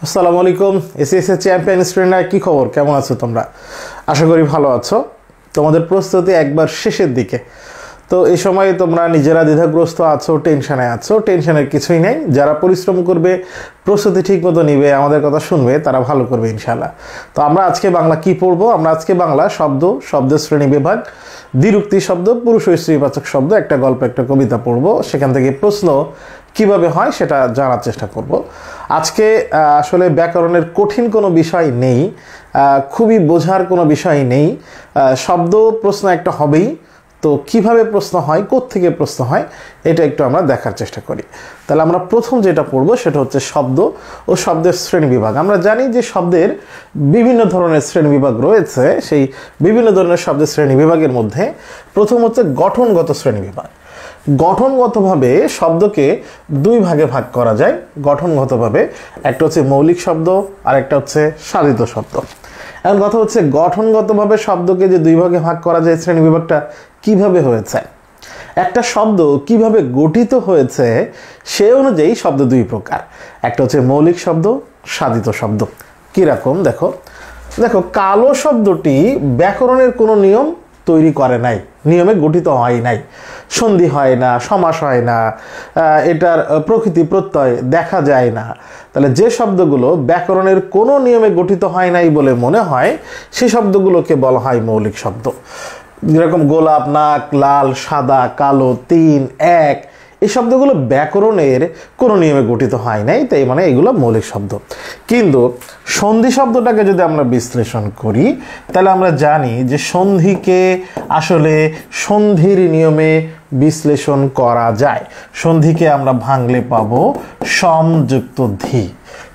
আসসালামু আলাইকুম SSC champion স্টুডেন্টরা কি খবর কেমন আছো তোমরা আশা করি ভালো আছো তোমাদের প্রস্তুতি একবার শেষের দিকে তো এই সময় তোমরা নিজেরা দ্বিধাগ্রস্ত আছো টেনশনের কিছুই নেই যারা পরিশ্রম করবে প্রস্তুতি ঠিকমতো নেবে আমাদের কথা শুনবে তারা ভালো করবে ইনশাআল্লাহ তো আমরা আজকে বাংলা কি পড়বো আমরা আজকে বাংলা শব্দ শ্রেণী বিভাগ দ্বিরুক্তি শব্দ পুরুষ ও স্ত্রীবাচক শব্দ একটা গল্প একটা কবিতা পড়বো সেখান থেকে প্রশ্ন কিভাবে হয় সেটা জানার চেষ্টা করব আজকে আসলে ব্যাকরণের কঠিন কোনো বিষয় নেই খুবই বোঝার কোনো বিষয় নেই শব্দ প্রশ্ন একটা হবেই তো কিভাবে প্রশ্ন হয় কোত্থেকে প্রশ্ন হয় এটা একটু আমরা দেখার চেষ্টা করি তাহলে আমরা প্রথম যেটা পড়ব সেটা হচ্ছে শব্দ ও শব্দের শ্রেণীবিভাগ আমরা জানি যে শব্দের বিভিন্ন ধরনের শ্রেণীবিভাগ রয়েছে সেই বিভিন্ন ধরনের শব্দের শ্রেণীবিভাগের মধ্যে প্রথম হচ্ছে গঠনগত শ্রেণীবিভাগ গঠনগতভাবে শব্দকে দুই ভাগে ভাগ করা যায় গঠনগতভাবে একটা হচ্ছে মৌলিক শব্দ আর একটা হচ্ছে সাধিত শব্দ এখন কথা হচ্ছে গঠনগতভাবে শব্দকে যে দুই ভাগে ভাগ করা যায় শ্রেণীবিভাগটা কিভাবে হয়েছে একটা শব্দ কিভাবে গঠিত হয়েছে সে অনুযায়ী শব্দ দুই প্রকার একটা হচ্ছে মৌলিক শব্দ সাধিত শব্দ কিরকম দেখো কালো শব্দটি ব্যাকরণের কোনো নিয়ম তৈরি করে নাই নিয়মে গঠিত হয় নাই সন্ধি হয় না সমাস হয় না এটার প্রকৃতি প্রত্যয় দেখা যায় না তাহলে যে শব্দগুলো ব্যাকরণের কোনো নিয়মে গঠিত হয় নাই বলে মনে হয় সেই শব্দগুলোকে বলা হয় মৌলিক শব্দ যেরকম গোলাপ নাক লাল সাদা কালো তিন এক এই শব্দগুলো ব্যাকরণের কোনো নিয়মে গঠিত হয় নাই তাই মানে এগুলো মৌলিক শব্দ কিন্তু সন্ধি শব্দটাকে যদি আমরা বিশ্লেষণ করি তাহলে আমরা জানি যে সন্ধিকে আসলে সন্ধির নিয়মে বিশ্লেষণ করা যায় সন্ধিকে আমরা ভাঙলে পাবো সমযুক্ত ধি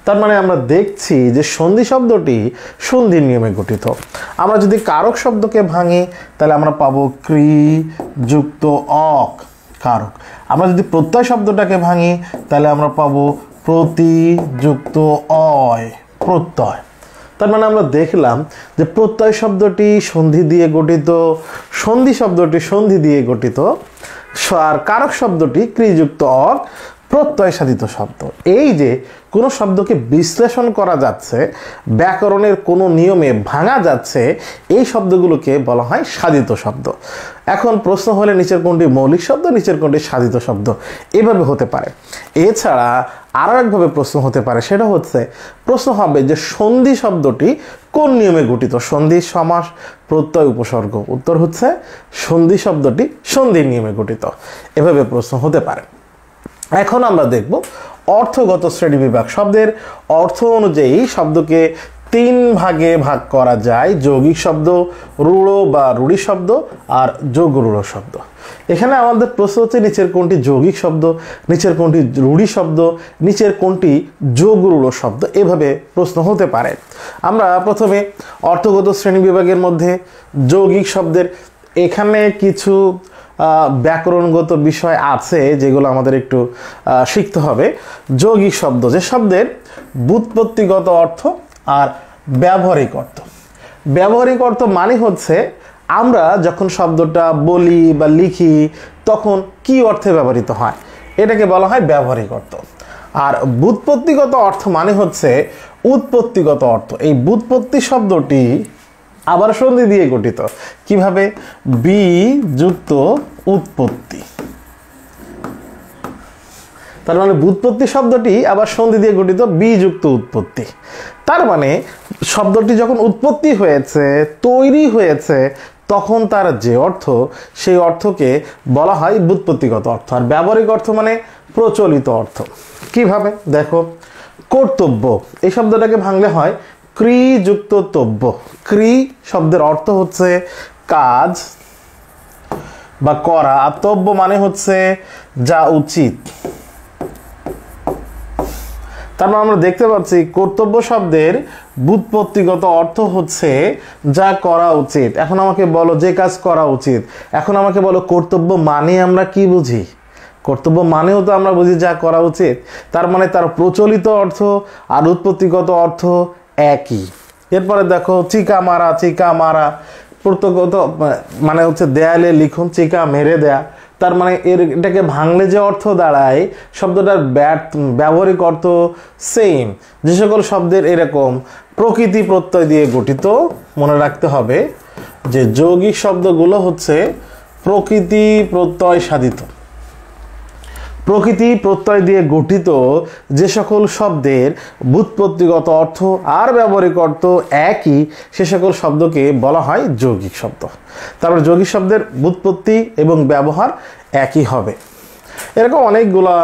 তার মানে আমরা দেখছি যে সন্ধি শব্দটি সন্ধির নিয়মে গঠিত আমরা যদি কারক শব্দকে ভাঙি তাহলে আমরা পাবো ক্রি যুক্ত অক কারক আমরা যদি প্রত্যয় শব্দটাকে ভাঙি তাহলে আমরা পাবো প্রতি যুক্ত অয় প্রত্যয় তার মানে আমরা দেখলাম যে প্রত্যয় শব্দটি সন্ধি দিয়ে গঠিত সন্ধি শব্দটি সন্ধি দিয়ে গঠিত আর কারক শব্দটি ক্রিযুক্ত অক প্রত্যয় সাধিত শব্দ এই যে কোনো শব্দকে বিশ্লেষণ করা যাচ্ছে ব্যাকরণের কোনো নিয়মে ভাঙা যাচ্ছে এই শব্দগুলোকে বলা হয় সাধিত শব্দ এখন প্রশ্ন হলে নিচের কোনটি মৌলিক শব্দ নিচের কোনটি সাধিত শব্দ এভাবে হতে পারে এছাড়া আরও একভাবে প্রশ্ন হতে পারে সেটা হচ্ছে প্রশ্ন হবে যে সন্ধি শব্দটি কোন নিয়মে গঠিত সন্ধি সমাস প্রত্যয় উপসর্গ উত্তর হচ্ছে সন্ধি শব্দটি সন্ধির নিয়মে গঠিত এভাবে প্রশ্ন হতে পারে এখন আমরা দেখব অর্থগত শ্রেণীবিভাগ শব্দের অর্থ অনুযায়ী শব্দকে তিন ভাগে ভাগ করা যায় যৌগিক শব্দ রূঢ় বা রূঢ়ি শব্দ আর যোগরূঢ় শব্দ এখানে আমাদের প্রশ্ন হচ্ছে নিচের কোনটি যৌগিক শব্দ নিচের কোনটি রূঢ়ি শব্দ নিচের কোনটি যোগরূঢ় শব্দ এভাবে প্রশ্ন হতে পারে আমরা প্রথমে অর্থগত শ্রেণীবিভাগের মধ্যে যৌগিক শব্দের এখানে কিছু ব্যাকরণগত বিষয় আছে যেগুলো আমাদের একটু শিখতে হবে যৌগিক শব্দ যে শব্দের ব্যুৎপত্তিগত অর্থ আর ব্যবহারিক অর্থ মানে হচ্ছে আমরা যখন শব্দটা বলি বা লিখি তখন কি অর্থে ব্যবহৃত হয় এটাকে বলা হয় ব্যবহারিক অর্থ আর ব্যুৎপত্তিগত অর্থ মানে হচ্ছে উৎপত্তিগত অর্থ এই ব্যুৎপত্তি শব্দটি আবার সন্ধি দিয়ে গঠিত কিভাবে বি যুক্ত উৎপত্তি তার মানে ব্যুৎপত্তি শব্দটি আবার সন্ধি দিয়ে গঠিত বি যুক্ত উৎপত্তি তার মানে শব্দটি যখন উৎপত্তি হয়েছে তৈরি হয়েছে তখন তার যে অর্থ সেই অর্থকে বলা হয় ব্যুৎপত্তিগত অর্থ আর ব্যবহারিক অর্থ মানে প্রচলিত অর্থ কিভাবে দেখো কর্তব্য এই শব্দটাকে ভাঙলে হয় ক্রি যুক্ত তব্য ক্রি শব্দের অর্থ হচ্ছে কাজ বা করা আর তব্য মানে হচ্ছে যা উচিত তার মানে আমরা দেখতে পাচ্ছি কর্তব্য শব্দের ব্যুৎপত্তিগত অর্থ হচ্ছে যা করা উচিত এখন আমাকে বলো যে কাজ করা উচিত এখন আমাকে বলো কর্তব্য মানে আমরা কি বুঝি কর্তব্য মানেও তো আমরা বুঝি যা করা উচিত তার মানে তার প্রচলিত অর্থ আর উৎপত্তিগত অর্থ একই এরপরে দেখো চিকা মারা প্রত্যগত মানে হচ্ছে দেয়ালে লিখন চিকা মেরে দেয়া তার মানে এটাকে ভাঙলে যে অর্থ দাঁড়ায় শব্দটার ব্যবহারিক অর্থ সেম। যে সকল শব্দের এরকম প্রকৃতি প্রত্যয় দিয়ে গঠিত, মনে রাখতে হবে যে যৌগিক শব্দগুলো হচ্ছে প্রকৃতি প্রত্যয় সাধিত। প্রকৃতি প্রত্যয় দিয়ে গঠিত যে সকল শব্দের ব্যুৎপত্তিগত অর্থ আর ব্যবহারিক অর্থ একই, সে সকল শব্দকে বলা হয় যৌগিক শব্দ। তারপর যৌগিক শব্দের ব্যুৎপত্তি এবং ব্যবহার একই হবে। এরকম অনেকগুলা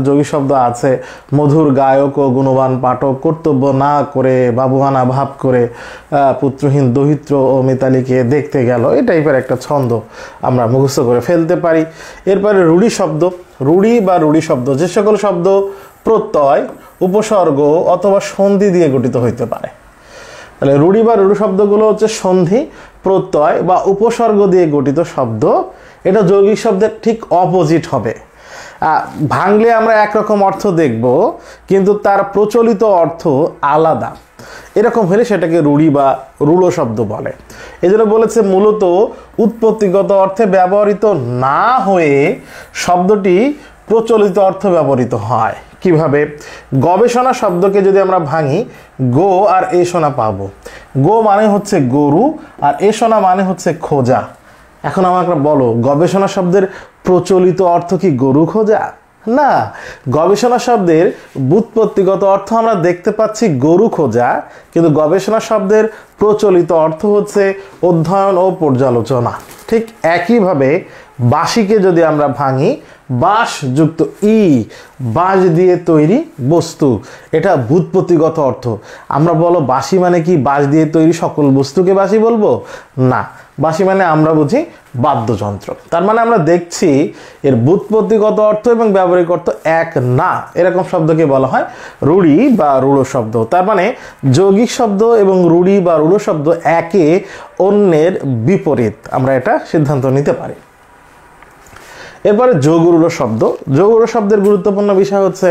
যৌগিক শব্দ আছে। মধুর গায়ক ও গুণবান পাঠক, কর্তব্য না করে বাবুয়ানা ভাব করে, পুত্রহীন দহিত্র ও মিতালিকে দেখতে গেল, এই টাইপের একটা ছন্দ আমরা মুখস্থ করে ফেলতে পারি। এরপরে রূঢ়ি শব্দ। রূঢ়ি বা রূঢ়ি শব্দ যে সকল শব্দ প্রত্যয়, উপসর্গ অথবা সন্ধি দিয়ে গঠিত হইতে পারে। তাহলে রূঢ়ি বা রূঢ় শব্দগুলো হচ্ছে সন্ধি, প্রত্যয় বা উপসর্গ দিয়ে গঠিত শব্দ। এটা যৌগিক শব্দের ঠিক অপোজিট হবে। ভাঙলে আমরা একরকম অর্থ দেখব, কিন্তু তার প্রচলিত অর্থ আলাদা। এরকম হলে সেটাকে রূঢ়ি বা রূঢ় শব্দ বলে। এজন্য বলেছে মূলত উৎপত্তিগত অর্থে ব্যবহৃত না হয়ে শব্দটি প্রচলিত অর্থ ব্যবহৃত হয়। কিভাবে? গবেষণা শব্দকে যদি আমরা ভাঙি, গো আর এসোনা পাবো। গো মানে হচ্ছে গরু আর এসোনা মানে হচ্ছে খোঁজা। এখন আমাকে বলো, গবেষণা শব্দের প্রচলিত অর্থ কি গরু খোঁজা? না, গবেষণা শব্দের ব্যুৎপত্তিগত অর্থ আমরা দেখতে পাচ্ছি গরু খোঁজা, কিন্তু গবেষণা শব্দের প্রচলিত অর্থ হচ্ছে অধ্যয়ন ও পর্যালোচনা। ঠিক একইভাবে বাঁশিকে যদি আমরা ভাঙি, বাঁশ যুক্ত ই, বাঁশ দিয়ে তৈরি বস্তু, এটা ব্যুৎপত্তিগত অর্থ। আমরা বলো বাঁশি মানে কি বাঁশ দিয়ে তৈরি সকল বস্তুকে বাঁশি বলবো? না, বাঁশি মানে আমরা বুঝি বাদ্যযন্ত্র। তার মানে আমরা দেখছি এর ব্যুৎপত্তিগত অর্থ এবং ব্যবহারিক অর্থ এক না। এরকম শব্দকে বলা হয় রূঢ়ি বা রূঢ় শব্দ। তার মানে যৌগিক শব্দ এবং রূঢ়ি বা রূঢ় শব্দ একে অন্যের বিপরীত, আমরা এটা সিদ্ধান্ত নিতে পারি। এরপরে যোগরূঢ় শব্দ। যোগরূঢ় শব্দের গুরুত্বপূর্ণ বিষয় হচ্ছে,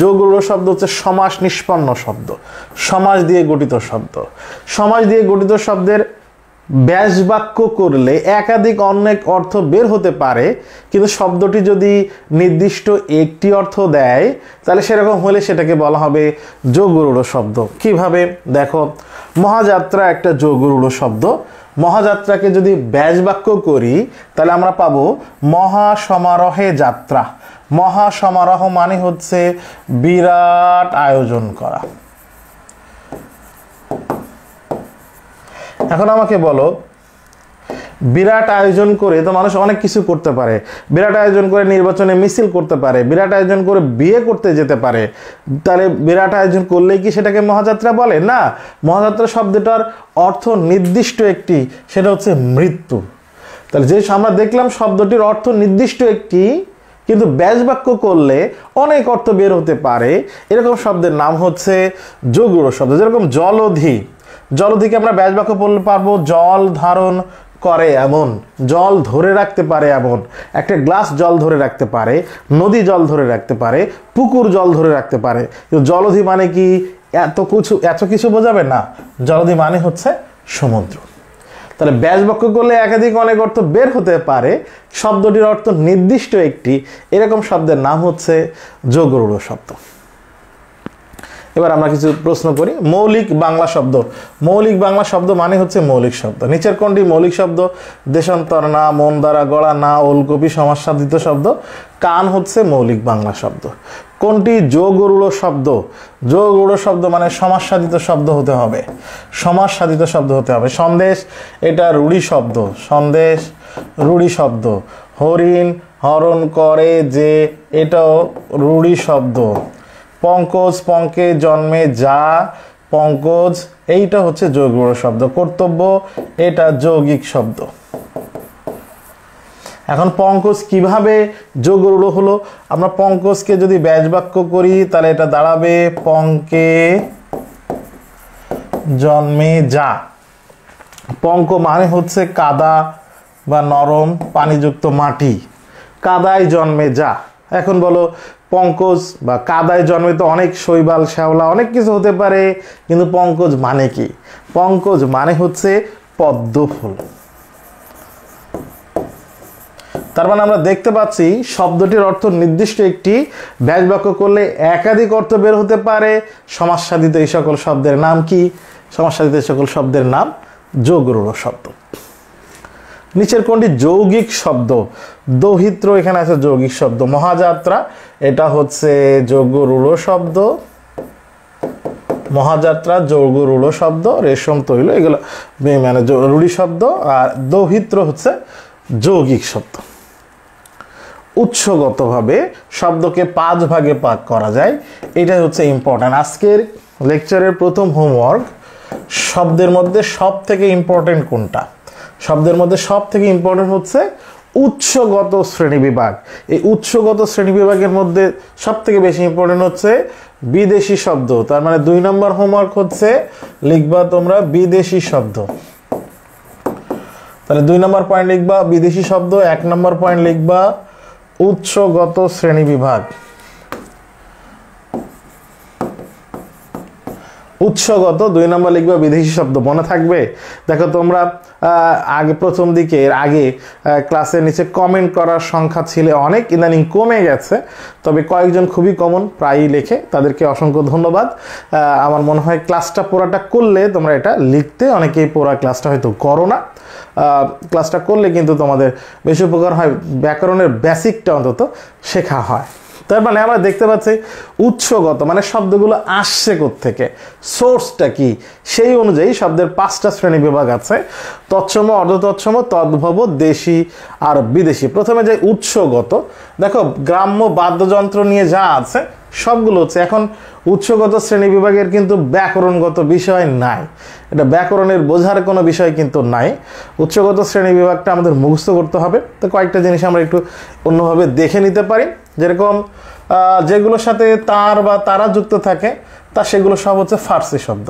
যোগরূঢ় শব্দ হচ্ছে সমাস নিষ্পন্ন শব্দ, সমাস দিয়ে গঠিত শব্দ। সমাস দিয়ে গঠিত শব্দের ব্যাস বাক্য করলে একাধিক অনেক অর্থ বের হতে পারে, কিন্তু শব্দটি যদি নির্দিষ্ট একটি অর্থ দেয় তাহলে সেরকম হলে সেটাকে বলা হবে যোগরূঢ় শব্দ। কিভাবে? দেখো, মহাযাত্রা একটা যোগরূঢ় শব্দ। মহাযাত্রাকে যদি ব্যাস বাক্য করি তাহলে আমরা পাবো মহাসমারোহে যাত্রা। মহাসমারোহ মানে হচ্ছে বিরাট আয়োজন করা। এখন আমাকে বলো, বিরাট আয়োজন করে তো মানুষ অনেক কিছু করতে পারে। বিরাট আয়োজন করে নির্বাচনে মিছিল করতে পারে, বিরাট আয়োজন করে বিয়ে করতে যেতে পারে। তাহলে বিরাট আয়োজন করলেই কি সেটাকে মহাযাত্রা বলে? না, মহাযাত্রা শব্দটার অর্থ নির্দিষ্ট একটি, সেটা হচ্ছে মৃত্যু। তাহলে যে আমরা দেখলাম শব্দটির অর্থ নির্দিষ্ট একটি, কিন্তু ব্যাস বাক্য করলে অনেক অর্থ বের হতে পারে, এরকম শব্দের নাম হচ্ছে যোগরূঢ় শব্দ। যেরকম জলধি, জলধিকে আমরা ব্যাস বাক্য বলতে পারবো জল ধারণ করে এমন, জল ধরে রাখতে পারে এমন। একটা গ্লাস জল ধরে রাখতে পারে, নদী জল ধরে রাখতে পারে, পুকুর জল ধরে রাখতে পারে। কিন্তু জলধি মানে কি এত কিছু বোঝাবে না। জলধি মানে হচ্ছে সমুদ্র। তাহলে ব্যাস বাক্য করলে একাধিক অনেক অর্থ বের হতে পারে, শব্দটির অর্থ নির্দিষ্ট একটি, এরকম শব্দের নাম হচ্ছে যোগরূঢ় শব্দ। এবার আমরা কিছু প্রশ্ন করি। মৌলিক বাংলা শব্দ। মৌলিক বাংলা শব্দ মানে হচ্ছে মৌলিক শব্দ। নিচের কোনটি মৌলিক শব্দ? দেশান্তর না, মন দ্বারা গড়া না, ওলকপি সমাজসাধিত শব্দ। কান হচ্ছে মৌলিক বাংলা শব্দ। কোনটি যোগরূঢ় শব্দ? যোগরূঢ় শব্দ মানে সমাজসাধিত শব্দ হতে হবে, সমাজসাধিত শব্দ হতে হবে। সন্দেশ, এটা রূঢ়ি শব্দ, সন্দেশ রূঢ়ি শব্দ। হরিণ হরণ করে যে, এটাও রূঢ়ি শব্দ। পঙ্কজ, পঙ্কে জন্মে যা, পঙ্কজ এইটা হচ্ছে যোগরূঢ় শব্দ। কর্তব্য, এটা যৌগিক শব্দ। এখন পঙ্কজ কিভাবে যোগরূঢ় হলো? আমরা পঙ্কজকে যদি ব্যাস বাক্য করি তাহলে এটা দাঁড়াবে পঙ্কে জন্মে যা। পঙ্ক মানে হচ্ছে কাদা বা নরম পানিযুক্ত মাটি, কাদায় জন্মে যা। এখন বলো, পঙ্কজ বা কাদায় জন্মে তো অনেক শৈবাল শ্যাওলা অনেক কিছু হতে পারে, কিন্তু পঙ্কজ মানে কি? পঙ্কজ মানে হচ্ছে পদ্ম ফুল। তার মানে আমরা দেখতে পাচ্ছি শব্দটির অর্থ নির্দিষ্ট একটি ব্যাস বাক্য করলে একাধিক অর্থ বের হতে পারে। সমাসসাধিত এই সকল শব্দের নাম কি? সমাসসাধিত এই সকল শব্দের নাম যোগরূঢ় শব্দ। নিচের কোনটি যৌগিক শব্দ? দৌহিত্র এখানে আছে যৌগিক শব্দ। মহাযাত্রা এটা হচ্ছে যোগরূঢ় শব্দ। মহাযাত্রা যোগরূঢ় শব্দ। রেশম তৈল এগুলো মানে রূঢ়ি শব্দ। আর দৌহিত্র হচ্ছে যৌগিক শব্দ। উৎসগতভাবে শব্দকে 5 ভাগে ভাগ করা যায়, এটাই হচ্ছে ইম্পর্টেন্ট। আজকের লেকচারের প্রথম হোমওয়ার্ক, শব্দের মধ্যে সব থেকে ইম্পর্টেন্ট কোনটা? শব্দের মধ্যে সব থেকে ইম্পর্টেন্ট হচ্ছে উৎসগত শ্রেণীবিভাগ। এই উৎসগত শ্রেণীবিভাগের মধ্যে সব থেকে বেশি ইম্পর্টেন্ট হচ্ছে বিদেশি শব্দ। তার মানে 2 নম্বর হোমওয়ার্ক হচ্ছে লিখবা তোমরা বিদেশি শব্দ। তাহলে 2 নম্বর পয়েন্ট লিখবা বিদেশি শব্দ, 1 নম্বর পয়েন্ট লিখবা উৎসগত শ্রেণীবিভাগ। উৎসগত 2 নম্বর লিখবা বিদেশি শব্দ। মনে থাকবে? দেখো তোমরা আগে প্রথম দিকে আগে ক্লাসের নিচে কমেন্ট করার সংখ্যা ছিল অনেক, ইদানিং কমে গেছে, তবে কয়েকজন খুবই কমন প্রায়ই লেখে, তাদেরকে অসংখ্য ধন্যবাদ। আমার মনে হয় ক্লাসটা পুরাটা করলে তোমরা এটা লিখতে, অনেকেই পুরা ক্লাসটা হয়তো করো না, ক্লাসটা করলে কিন্তু তোমাদের বেশি উপকার হয়, ব্যাকরণের বেসিকটা অন্তত শেখা হয়। তার মানে আমরা দেখতে পাচ্ছি উৎসগত মানে শব্দগুলো আসছে কোত্থেকে, সোর্সটা কি, সেই অনুযায়ী শব্দের 5টা শ্রেণী বিভাগ আছে: তৎসম, অর্ধতৎসম, তদ্ভব, দেশি আর বিদেশি। প্রথমে যে উৎসগত, দেখো গ্রাম্য বাদ্যযন্ত্র নিয়ে যা আছে সবগুলো হচ্ছে। এখন উৎসগত শ্রেণী বিভাগের কিন্তু ব্যাকরণগত বিষয় নাই, এটা ব্যাকরণের বোঝার কোনো বিষয় কিন্তু নাই। উৎসগত শ্রেণী বিভাগটা আমাদের মুখস্থ করতে হবে। তো কয়েকটা জিনিস আমরা একটু অন্যভাবে দেখে নিতে পারি, যেরকম যেগুলোর সাথে তার বা তারা যুক্ত থাকে তা সেগুলো সব হচ্ছে ফার্সি শব্দ।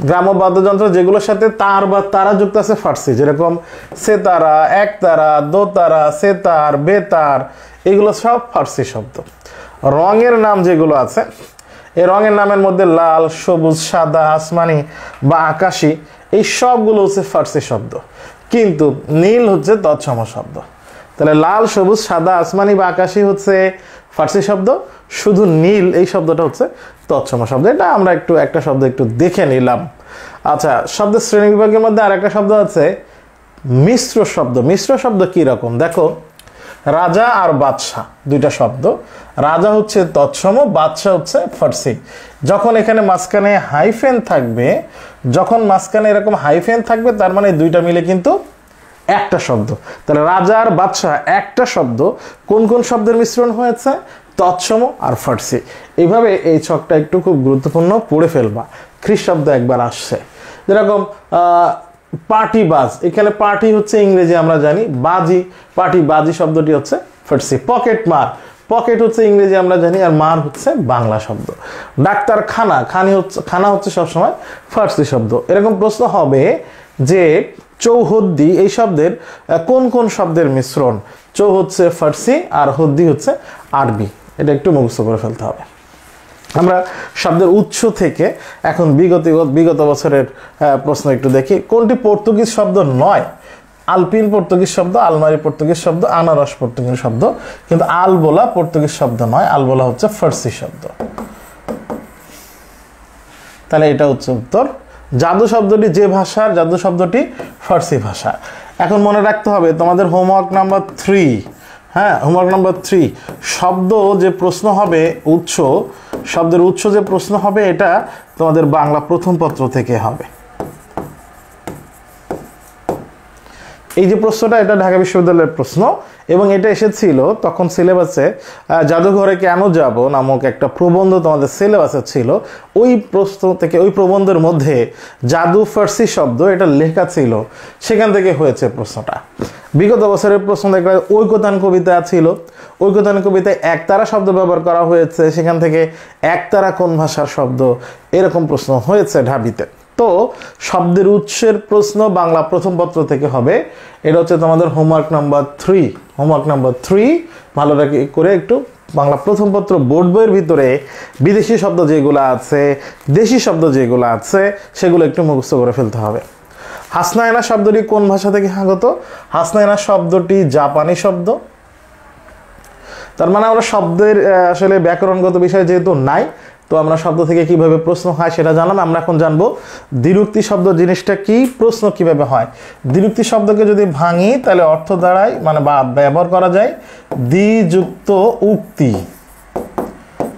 গ্রাম্য বাদ্যযন্ত্র যেগুলোর সাথে তার বা তারা যুক্ত আছে ফার্সি, যেরকম সেতারা, একতারা, দোতারা, সেতার, বেতার, এগুলো সব ফার্সি শব্দ। রঙের নাম যেগুলো আছে, এই রঙের নামের মধ্যে লাল, সবুজ, সাদা, আসমানি বা আকাশি, এই সবগুলো হচ্ছে ফার্সি শব্দ। কিন্তু নীল হচ্ছে তৎসম শব্দ। তাহলে লাল, সবুজ, সাদা, আসমানি বা আকাশি হচ্ছে ফার্সি শব্দ, শুধু নীল এই শব্দটা হচ্ছে তৎসম শব্দ। এটা আমরা একটা শব্দ একটু দেখে নিলাম। আচ্ছা, শব্দের শ্রেণী বিভাগের মধ্যে আর একটা শব্দ আছে মিশ্র শব্দ। মিশ্র শব্দ কি রকম? দেখো, রাজা আর বাদশাহ 2টা শব্দ। রাজা হচ্ছে তৎসম, বাদশাহ হচ্ছে ফার্সি। যখন এখানে মাঝখানে হাইফেন থাকবে, যখন মাঝখানে এরকম হাইফেন থাকবে, তার মানে 2টা মিলে কিন্তু একটা শব্দ। তাহলে রাজা আর বাদশাহ একটা শব্দ। কোন কোন শব্দের মিশ্রণ হয়েছে? তৎসম আর ফার্সি। এইভাবে এই ছকটা একটু খুব গুরুত্বপূর্ণ, পড়ে ফেলবা। খ্রিস্টাব্দ একবার আসছে, যেরকম পার্টিবাজ, এখানে পার্টি হচ্ছে ইংরেজি আমরা জানি, বাজি, পার্টি বাজি শব্দটি হচ্ছে ফার্সি। পকেট মার, পকেট হচ্ছে ইংরেজি আমরা জানি, আর মার হচ্ছে বাংলা শব্দ। ডাক্তার খানা, খানা হচ্ছে সবসময় ফার্সি শব্দ। এরকম প্রশ্ন হবে যে চৌহদ্দি এই শব্দের কোন কোন শব্দের মিশ্রণ? চৌ হচ্ছে ফার্সি আর হদ্দি হচ্ছে আরবি। এটা একটু মুখস্থ করে ফেলতে হবে। আমরা শব্দের উৎস থেকে এখন বিগত বছরের প্রশ্ন একটু দেখি। কোনটি পর্তুগিজ শব্দ নয়? আলপিন পর্তুগিজ শব্দ, আলমারি পর্তুগিজ শব্দ, আনারস পর্তুগিজ শব্দ, কিন্তু আলবোলা পর্তুগিজ শব্দ নয়, আলবোলা হচ্ছে ফার্সি শব্দ। তাহলে এটা হচ্ছে উত্তর। জাদু শব্দটি যে ভাষার, জাদু শব্দটি ফার্সি ভাষা। এখন মনে রাখতে হবে তোমাদের হোমওয়ার্ক নাম্বার 3, হ্যাঁ, হোমওয়ার্ক নাম্বার 3, শব্দ যে প্রশ্ন হবে, উৎস, শব্দের উৎস যে প্রশ্ন হবে, এটা তোমাদের বাংলা প্রথম পত্র থেকে হবে। এই যে প্রশ্নটা, এটা ঢাকা বিশ্ববিদ্যালয়ের প্রশ্ন এবং এটা এসেছিল তখন সিলেবাসে জাদুঘরে কেন যাব নামক একটা প্রবন্ধ তোমাদের সিলেবাসে ছিল। ওই প্রশ্ন থেকে, ওই প্রবন্ধের মধ্যে জাদু ফার্সি শব্দ এটা লেখা ছিল, সেখান থেকে হয়েছে প্রশ্নটা। বিগত বছরের প্রশ্ন একটা ঐকতান কবিতা ছিল, ঐকতান কবিতায় একতারা শব্দ ব্যবহার করা হয়েছে, সেখান থেকে একতারা কোন ভাষার শব্দ, এরকম প্রশ্ন হয়েছে ঢাবিতে। তো শব্দের উৎসের প্রশ্ন বাংলা প্রথম পত্র থেকে হবে। এটা হচ্ছে তোমাদের হোমওয়ার্ক নাম্বার 3। হোমওয়ার্ক নাম্বার 3 ভালো করে একটু বাংলা প্রথম পত্র বোর্ড বইয়ের ভিতরে বিদেশি শব্দ যেগুলো আছে, দেশি শব্দ যেগুলো আছে, সেগুলো একটু মুখস্থ করে ফেলতে হবে। হাসনায়না শব্দটি কোন ভাষা থেকে আগত? হাসনায়না শব্দটি জাপানি শব্দ। তার মানে আমরা শব্দের আসলে ব্যাকরণগত বিষয় যেহেতু নাই, তো আমরা শব্দ থেকে কিভাবে প্রশ্ন হয় সেটা জানলাম। আমরা এখন জানবো দ্বিরুক্তি শব্দ জিনিসটা কি, প্রশ্ন কিভাবে হয়। দ্বিরুক্তি শব্দকে যদি ভাঙি তাহলে অর্থ দাঁড়ায় মানে বা ব্যবহার করা যায় দ্বিযুক্ত উক্তি।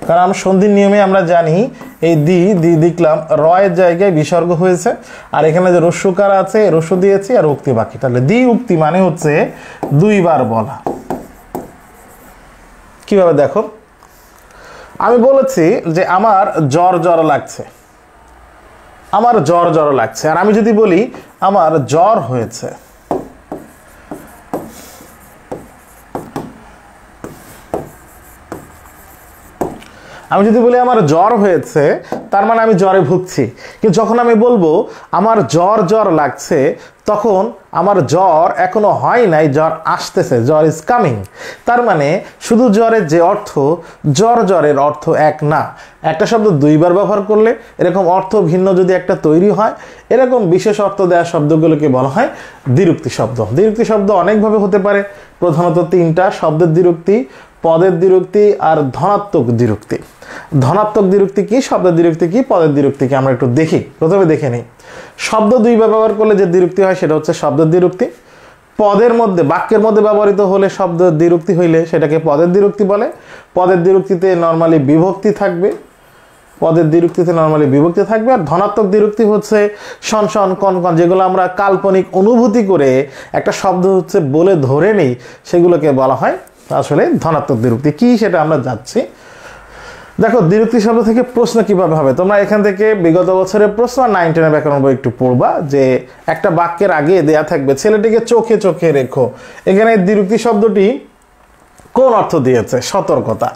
কারণ আমরা সন্ধির নিয়মে আমরা জানি এই দ্বি দেখলাম রয়ের জায়গায় বিসর্গ হয়েছে, আর এখানে যে রস্যকার আছে রস্য দিয়েছি আর উক্তি বাকি, তাহলে দ্বি উক্তি মানে হচ্ছে দুইবার বলা। কিভাবে দেখো, আমি বলেছি যে আমার জ্বর জ্বর লাগছে, আমার জ্বর জ্বর লাগছে, আর আমি যদি বলি আমার জ্বর হয়েছে, আমি যদি বলি আমার জ্বর হয়েছে তার মানে আমি জ্বরে ভুগছি। কিন্তু যখন আমি বলবো আমার জ্বর জ্বর লাগছে, তখন আমার জ্বর এখনো হয় নাই, জ্বর আসতেছে, জ্বর ইজ কামিং। তার মানে শুধু জ্বরের যে অর্থ, জ্বর জ্বরের অর্থ এক না। একটা শব্দ দুইবার ব্যবহার করলে এরকম অর্থ ভিন্ন যদি একটা তৈরি হয়, এরকম বিশেষ অর্থ দেওয়া শব্দগুলোকে বলা হয় দ্বিরুক্তি শব্দ। দ্বিরুক্তি শব্দ অনেকভাবে হতে পারে, প্রধানত তিনটা: শব্দের দ্বিরুক্তি, পদের দ্বিরুক্তি আর ধনাত্মক দ্বিরুক্তি। ধনাত্মক দ্বিরুক্তি কি, শব্দের দ্বিরুক্তি কি, পদের দ্বিরুক্তি কি, আমরা একটু দেখি। প্রথমে দেখে নিই শব্দ দুইবার ব্যবহার করলে যে দ্বিরুক্তি হয় সেটা হচ্ছে শব্দের দ্বিরুক্তি। পদের মধ্যে, বাক্যের মধ্যে ব্যবহৃত হলে শব্দ দ্বিরুক্তি হইলে সেটাকে পদের দ্বিরুক্তি বলে। পদের দ্বিরুক্তিতে নরমালি বিভক্তি থাকবে, পদের দ্বিরুক্তিতে নরমালি বিভক্তি থাকবে। আর ধনাত্মক দ্বিরুক্তি হচ্ছে শন শন কন কন, যেগুলো আমরা কাল্পনিক অনুভূতি করে একটা শব্দ হচ্ছে বলে ধরে নিই, সেগুলোকে বলা হয় আসলে ধনাত্মক দ্বিরুক্তি। কি সেটা আমরা যাচ্ছি। দেখো দ্বিরুক্তি শব্দ থেকে প্রশ্ন কিভাবে হবে, তোমরা এখান থেকে বিগত বছরের প্রশ্ন আর 9 10 ব্যাকরণ বই একটু পড়বা, যে একটা বাক্যের আগে দেয়া থাকবে ছেলেটিকে চোখে চোখে রেখো। এখানে দ্বিরুক্তি শব্দটি কোন অর্থ দিয়েছে? সতর্কতা।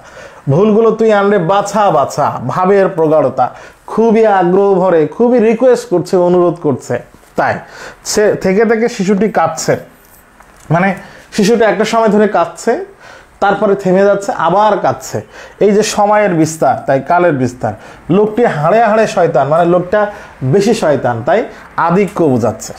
ভুলগুলো তুই আনলে বাছা বাছা, ভাবের প্রগাঢ়তা, খুবই আগ্রহ ভরে, খুবই রিকোয়েস্ট করছে, অনুরোধ করছে। তাই থেকে থেকে শিশুটি কাঁদছে, মানে শিশুটা একটা সময় ধরে কাঁদছে, তারপরে থেমে যাচ্ছে, আবার কাঁদছে। এই যে সময়ের বিস্তার, তাই কালের বিস্তার। লোকটি হাড়ে হাড়ে শয়তান, মানে লোকটা বেশি শয়তান, তাই আধিক্য বোঝাচ্ছে।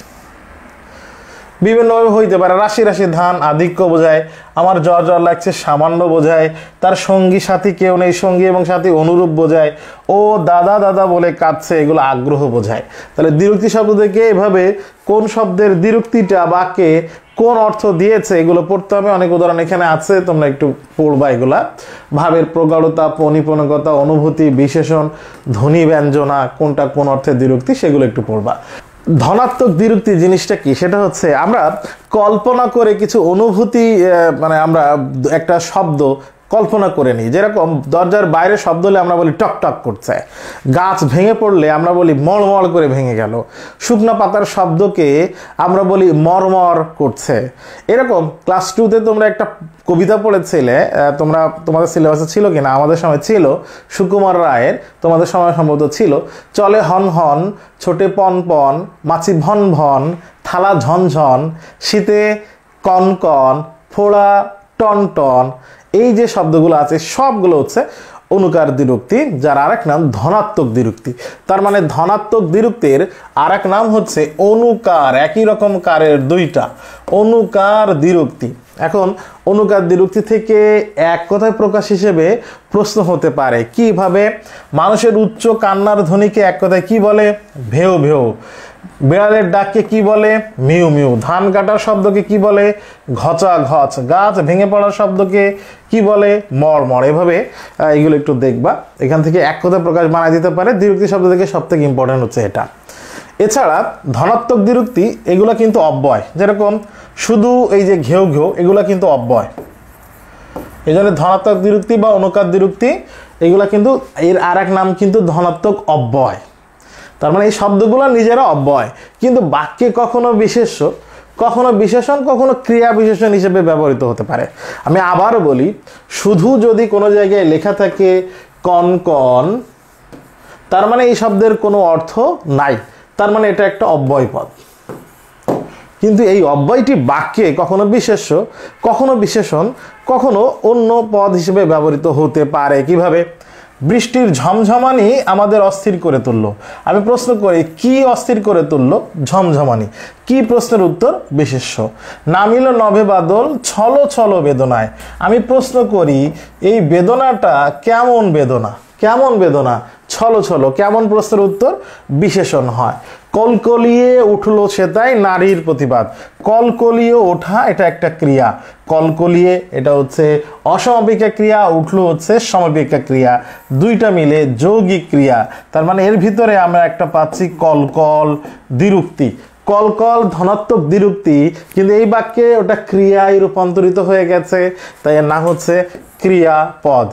বিভিন্নভাবে হইতে পারে। রাশি রাশি ধান আধিক্য বোঝায়, আমার জ্বর জ্বর লাগছে সামান্য বোঝায়, তার সঙ্গী সাথী কেউ নেই সঙ্গী এবং সাথী অনুরূপ বোঝায়, ও দাদা দাদা বলে কাঁদছে, এগুলো আগ্রহ বোঝায়। তাহলে দ্বিরুক্তি শব্দ থেকে এভাবে কোন শব্দের দ্বিরুক্তিটা বাক্যে কোন অর্থ দিয়েছে এগুলো পড়তে হবে। অনেক উদাহরণ এখানে আছে, তোমরা একটু পড়বা এগুলা। ভাবের প্রগাঢ়তা, পরিপূর্ণতা, অনুভূতি, বিশেষণ, ধ্বনি ব্যঞ্জনা, কোনটা কোন অর্থে দ্বিরুক্তি সেগুলো একটু পড়বা। ধনাত্মক দ্বিরুক্তি জিনিসটা কি, সেটা হচ্ছে আমরা কল্পনা করে কিছু অনুভূতি, মানে আমরা একটা শব্দ কল্পনা করে নিই। যেরকম দরজার বাইরে শব্দ হলে আমরা বলি টক টক করছে, গাছ ভেঙে পড়লে আমরা বলি মড়মড় করে ভেঙে গেল, শুকনো পাতার শব্দকে আমরা বলি মরমর করছে। এরকম ক্লাস 2-তে তোমরা একটা কবিতা পড়েছিলে, তোমাদের সিলেবাসে ছিল কিনা, আমাদের সময় ছিল, সুকুমার রায়ের, তোমাদের সময় সম্ভবত ছিল। চলে হন হন, ছোটে পন পন, মাছি ভন ভন, থালা ঝনঝন, শীতে কন কন, ফোড়া টন টন। এই যে শব্দগুলো আছে সবগুলো হচ্ছে অনুকার দ্বিরুক্তি, যার আরেক নাম ধনাত্মক দ্বিরুক্তি। তার মানে ধনাত্মক দ্বিরুক্তির আরেক নাম হচ্ছে অনুকার, একই রকম কারের দুইটা, অনুকার দ্বিরুক্তি। এখন অনুকার দ্বিরুক্তি থেকে এক কথায় প্রকাশ হিসেবে প্রশ্ন হতে পারে কিভাবে, মানুষের উচ্চ কান্নার ধ্বনিকে এক কথায় কি বলে? ভেউ ভেউ। বিড়ালের ডাককে কি বলে? Mu mu. ধান কাটার শব্দকে কি বলে? ঘচা ঘচ। গাছ ভেঙে পড়ার শব্দকে কি বলে? মড় মড়। এভাবে এগুলো একটু দেখবা, এখান থেকে এক কথায় প্রকাশ বানায় দিতে পারে। দ্বিরুক্তি শব্দ থেকে সব থেকে ইম্পর্টেন্ট হচ্ছে এটা। এছাড়া ধনাত্মক দ্বিরুক্তি এগুলো কিন্তু অব্যয়, যেরকম শুধু এই যে ঘেউ ঘেউ, এগুলো কিন্তু অব্যয়। এই জন্য ধনাত্মক দ্বিরুক্তি বা অনুকার দ্বিরুক্তি এগুলা কিন্তু এর আর এক নাম কিন্তু ধনাত্মক অব্যয়। তার মানে এই শব্দগুলো নিজেরা অব্যয়, কিন্তু বাক্যে কখনো বিশেষ্য, কখনো বিশেষণ, কখনো ক্রিয়া বিশেষণ হিসেবে ব্যবহৃত হতে পারে। আমি আবারও বলি, শুধু যদি কোনো জায়গায় লেখা থাকে কন কন, তার মানে এই শব্দের কোনো অর্থ নাই, তার মানে এটা একটা অব্যয় পদ। কিন্তু এই অব্যয়টি বাক্যে কখনো বিশেষ্য, কখনো বিশেষণ, কখনো অন্য পদ হিসেবে ব্যবহৃত হতে পারে। কিভাবে? বৃষ্টির ঝমঝমানি আমাদের অস্থির করে তুললো। আমি প্রশ্ন করি কি অস্থির করে তুললো? ঝমঝমানি। কি প্রশ্নের উত্তর? বিশেষ্য। নামিল নভে বাদল ছলো ছলো বেদনায়। আমি প্রশ্ন করি এই বেদনাটা কেমন বেদনা? কেমন বেদনা? ছলো ছলো। কেমন প্রশ্নের উত্তর? বিশেষণ হয়। কলকলিয়ে উঠলো সেতাই নারীর প্রতিবাদ। কলকলিয়ে ওঠা এটা একটা ক্রিয়া। কলকলিয়ে এটা হচ্ছে অসমাপিকা ক্রিয়া, উঠলো হচ্ছে সমাপিকা ক্রিয়া, দুইটা মিলে যৌগিক ক্রিয়া। তার মানে এর ভিতরে আমরা একটা পাচ্ছি কলকল দ্বিরুক্তি। কলকল ধনাত্মক দ্বিরুক্তি, কিন্তু এই বাক্যে ওটা ক্রিয়ায় রূপান্তরিত হয়ে গেছে, তাই এর নাম হচ্ছে ক্রিয়াপদ।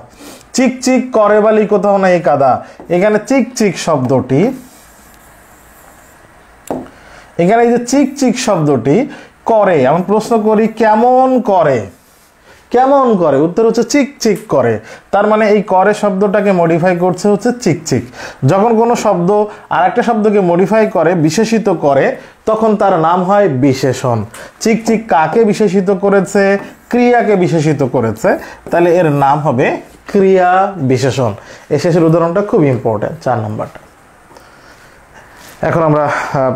চিকচিক করে বালি কোথাও নাই কাদা। এখানে চিকচিক শব্দটি, এখানে এই যে চিকচিক শব্দটি করে, আমি প্রশ্ন করি কেমন করে? কেমন করে? উত্তর হচ্ছে চিকচিক করে। তার মানে এই করে শব্দটাকে মডিফাই করছে হচ্ছে চিকচিক। যখন কোনো শব্দ আর একটা শব্দকে মডিফাই করে, বিশেষিত করে, তখন তার নাম হয় বিশেষণ। চিকচিক কাকে বিশেষিত করেছে? ক্রিয়াকে বিশেষিত করেছে, তাহলে এর নাম হবে ক্রিয়া বিশেষণ। এই শেষের উদাহরণটা খুব ইম্পর্টেন্ট, 4 নম্বরটা। এখন আমরা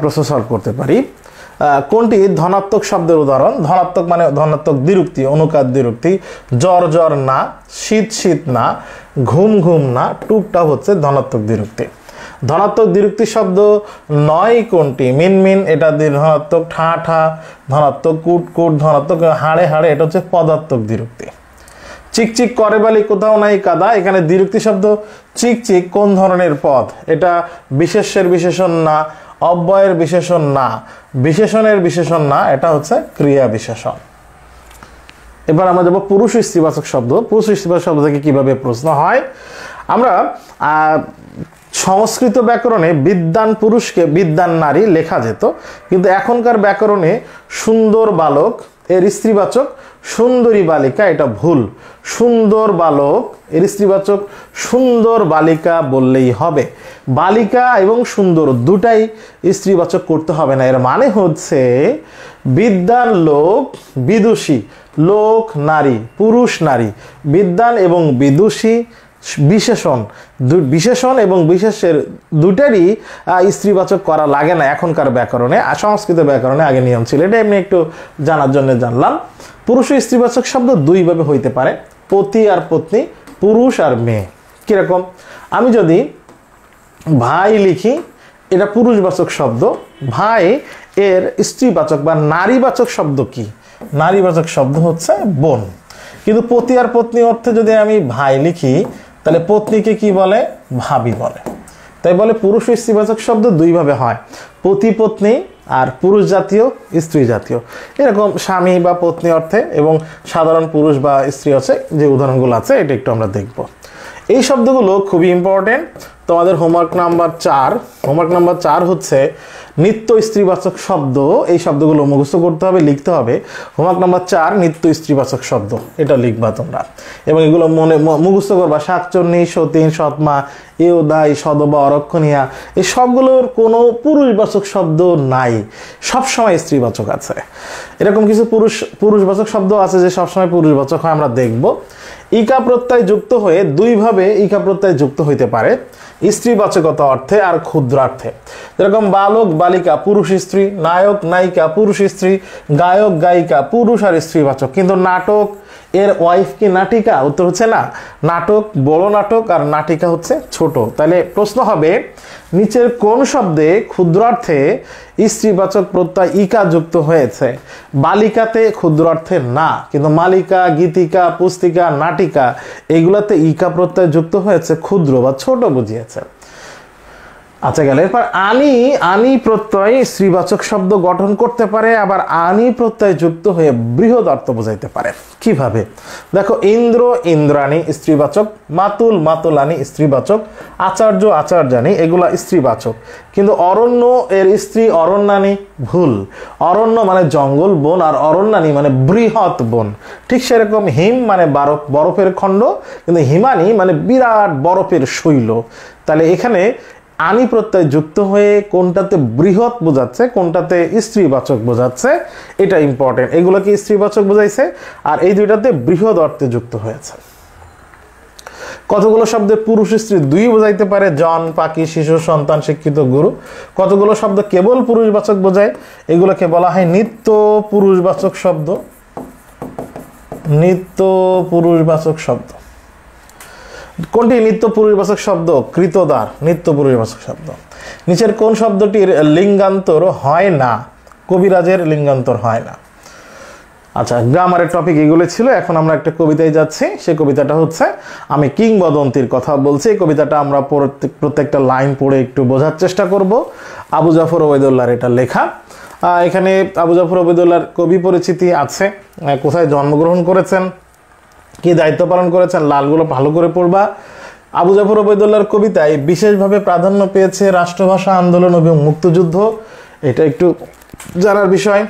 প্রশ্ন সলভ করতে পারি। কোনটি ধনাত্মক শব্দের উদাহরণ? ধনাত্মক মানে ধনাত্মক দ্বিরুক্তি, অনুকার দ্বিরুক্তি। জ্বর জ্বর না, শীত শীত না, ঘুম ঘুম না, টুপটাপ হচ্ছে ধনাত্মক দ্বিরুক্তি। ধনাত্মক দ্বিরুক্তি শব্দ নয় কোনটি? মিনমিন এটা ধনাত্মক, ঠা ঠা ধনাত্মক, কুট কুট ধনাত্মক, হাড়ে হাড়ে এটা হচ্ছে পদাত্মক দ্বিরুক্তি। চিকচিক করে বালি কোথাও নাই কাদা, এখানে দ্বিরুক্তি শব্দ। চিকচিক কোন ধরনের পদ? এটা বিশেষ্যের বিশেষণ না, অব্যয়ের বিশেষণ না, বিশেষণের বিশেষণ না, এটা হচ্ছে ক্রিয়া বিশেষণ। এবার আমরা যাবো পুরুষ স্ত্রীবাচক শব্দ। পুরুষ স্ত্রীবাচক শব্দ থেকে কিভাবে প্রশ্ন হয়? আমরা সংস্কৃত ব্যাকরণে বিদ্বান পুরুষকে বিদ্বান নারী লেখা যেত, কিন্তু এখনকার ব্যাকরণে সুন্দর বালক এর স্ত্রীবাচক, সুন্দরী বালিকা এটা ভুল। সুন্দর বালক এর স্ত্রীবাচক সুন্দর বালিকা বললেই হবে। বালিকা এবং সুন্দর দুটাই স্ত্রীবাচক করতে হবে না। এর মানে হচ্ছে বিদ্বান লোক, বিদুষী লোক নারী, পুরুষ নারী, বিদ্বান এবং বিদুষী বিশেষণ, বিশেষণ এবং বিশেষের দুটারই স্ত্রীবাচক করা লাগে না এখনকার ব্যাকরণে। সংস্কৃত ব্যাকরণে আগে নিয়ম ছিল, এটা এমনি একটু জানার জন্য জানলাম। পুরুষ ও স্ত্রীবাচক শব্দ দুইভাবে হইতে পারে, পতি আর পত্নী, পুরুষ আর মেয়ে। কিরকম? আমি যদি ভাই লিখি, এটা পুরুষবাচক শব্দ। ভাই এর স্ত্রীবাচক বা নারীবাচক শব্দ কি? নারীবাচক শব্দ হচ্ছে বোন। কিন্তু পতি আর পত্নী অর্থে যদি আমি ভাই লিখি, তাহলে পত্নীকে কি বলে? ভাবি বলে। তাই বলে পুরুষ ও স্ত্রীবাচক শব্দ দুইভাবে হয়, পতি পত্নী আর পুরুষ জাতীয় স্ত্রী জাতীয়। এরকম স্বামী বা পত্নী অর্থে এবং সাধারণ পুরুষ বা স্ত্রী আছে যে উদাহরণগুলো আছে, এটা একটু আমরা দেখব। এই শব্দগুলো খুবই ইম্পর্টেন্ট। তোমাদের হোমওয়ার্ক নাম্বার 4, হোমওয়ার্ক নাম্বার 4 হচ্ছে নিত্য স্ত্রীবাচক শব্দ। এই শব্দগুলো মুখস্থ করতে হবে, লিখতে হবে। হোমওয়ার্ক নাম্বার 4 নিত্য স্ত্রীবাচক শব্দ, এটা লিখবা তোমরা এবং এগুলো মনে মুখস্থ করবা। শাকচন্নী, সতীন, সৎমা, এওদাই, সদবা, অরক্ষণীয়া, এই সবগুলোর কোনো পুরুষবাচক শব্দ নাই, সবসময় স্ত্রীবাচক আছে। এরকম কিছু পুরুষবাচক শব্দ আছে যে সবসময় পুরুষবাচক হয়, আমরা দেখব। ইকা প্রত্যয় যুক্ত হয়ে দুইভাবে ইকা প্রত্যয় যুক্ত হইতে পারে, স্ত্রীবাচকতা অর্থে আর ক্ষুদ্রার্থে। যেরকম বালক বালিকা পুরুষ স্ত্রী, নায়ক নায়িকা পুরুষ স্ত্রী, গায়ক গায়িকা পুরুষ আর স্ত্রীবাচক। কিন্তু নাটক এর ওয়াইফ কি নাটিকা? উত্তর হচ্ছে না। নাটক বড় নাটক আর নাটিকা হচ্ছে ছোট। তাহলে প্রশ্ন হবে নিচের কোন শব্দে ক্ষুদ্রার্থে স্ত্রীবাচক প্রত্যয় ইকা যুক্ত হয়েছে? বালিকাতে ক্ষুদ্রার্থে না, কিন্তু মালিকা, গীতিকা, পুস্তিকা, নাটিকা এগুলাতে ইকা প্রত্যয় যুক্ত হয়েছে, ক্ষুদ্র বা ছোট বুঝিয়েছে। আচ্ছা গেল। এরপর আনি, আনি প্রত্যয় স্ত্রীবাচক শব্দ গঠন করতে পারে, আবার আনি প্রত্যয় যুক্ত হয়ে বৃহৎ অর্থ বোঝাইতে পারে। কিভাবে? দেখো, ইন্দ্র ইন্দ্রাণী স্ত্রীবাচক, মাতুল মাতুলানি স্ত্রীবাচক, আচার্য আচার্যানি এগুলা স্ত্রীবাচক। কিন্তু অরণ্য এর স্ত্রী অরণ্যানী ভুল। অরণ্য মানে জঙ্গল বন, আর অরণ্যানী মানে বৃহৎ বন। ঠিক সেরকম হিম মানে বরফের খণ্ড, কিন্তু হিমানী মানে বিরাট বরফের শৈল। তাহলে এখানে আনি প্রত্যয় যুক্ত হয়ে কোনটাতে বৃহৎ বোঝাচ্ছে, কোনটাতে স্ত্রীবাচক বোঝাচ্ছে, এটা ইম্পর্টেন্ট। এগুলোকে স্ত্রীবাচক বোঝাইছে আর এই দুইটাতে বৃহৎ অর্থে যুক্ত হয়েছে। কতগুলো শব্দে পুরুষ স্ত্রী দুই বোঝাইতে পারে, জন, পাখি, শিশু, সন্তান, শিক্ষিত, গুরু। কতগুলো শব্দ কেবল পুরুষবাচক বোঝায়, এগুলোকে বলা হয় নিত্য পুরুষবাচক শব্দ। নিত্য পুরুষবাচক শব্দ। কোনটি নিত্য পুরুষবাচক শব্দ? কৃতদার নিত্য পুরুষবাচক শব্দ। নিচের কোন শব্দটির লিঙ্গান্তর হয় না? কবিরাজের লিঙ্গান্তর হয় না। আচ্ছা, গ্রামারের টপিক এগুলো ছিল। এখন আমরা একটা কবিতায় যাচ্ছি। সেই কবিতাটা হচ্ছে আমি কিংবদন্তির কথা বলছি। এই কবিতাটা আমরা প্রত্যেকটা লাইন পড়ে একটু বোঝার চেষ্টা করব। আবু জাফর ওবায়দুল্লাহর এটা লেখা। এখানে আবু জাফর ওবায়দুল্লাহর কবি পরিচিতি আছে, কোথায় জন্মগ্রহণ করেছেন, কি দায়িত্ব পালন করেছেন, লালগুলো ভালো করে পড়বা। আবু জাফর ওবায়দুল্লাহর কবিতায় বিশেষভাবে প্রাধান্য পেয়েছে রাষ্ট্রভাষা আন্দোলন এবং মুক্তিযুদ্ধ, এটা একটু জানার বিষয়।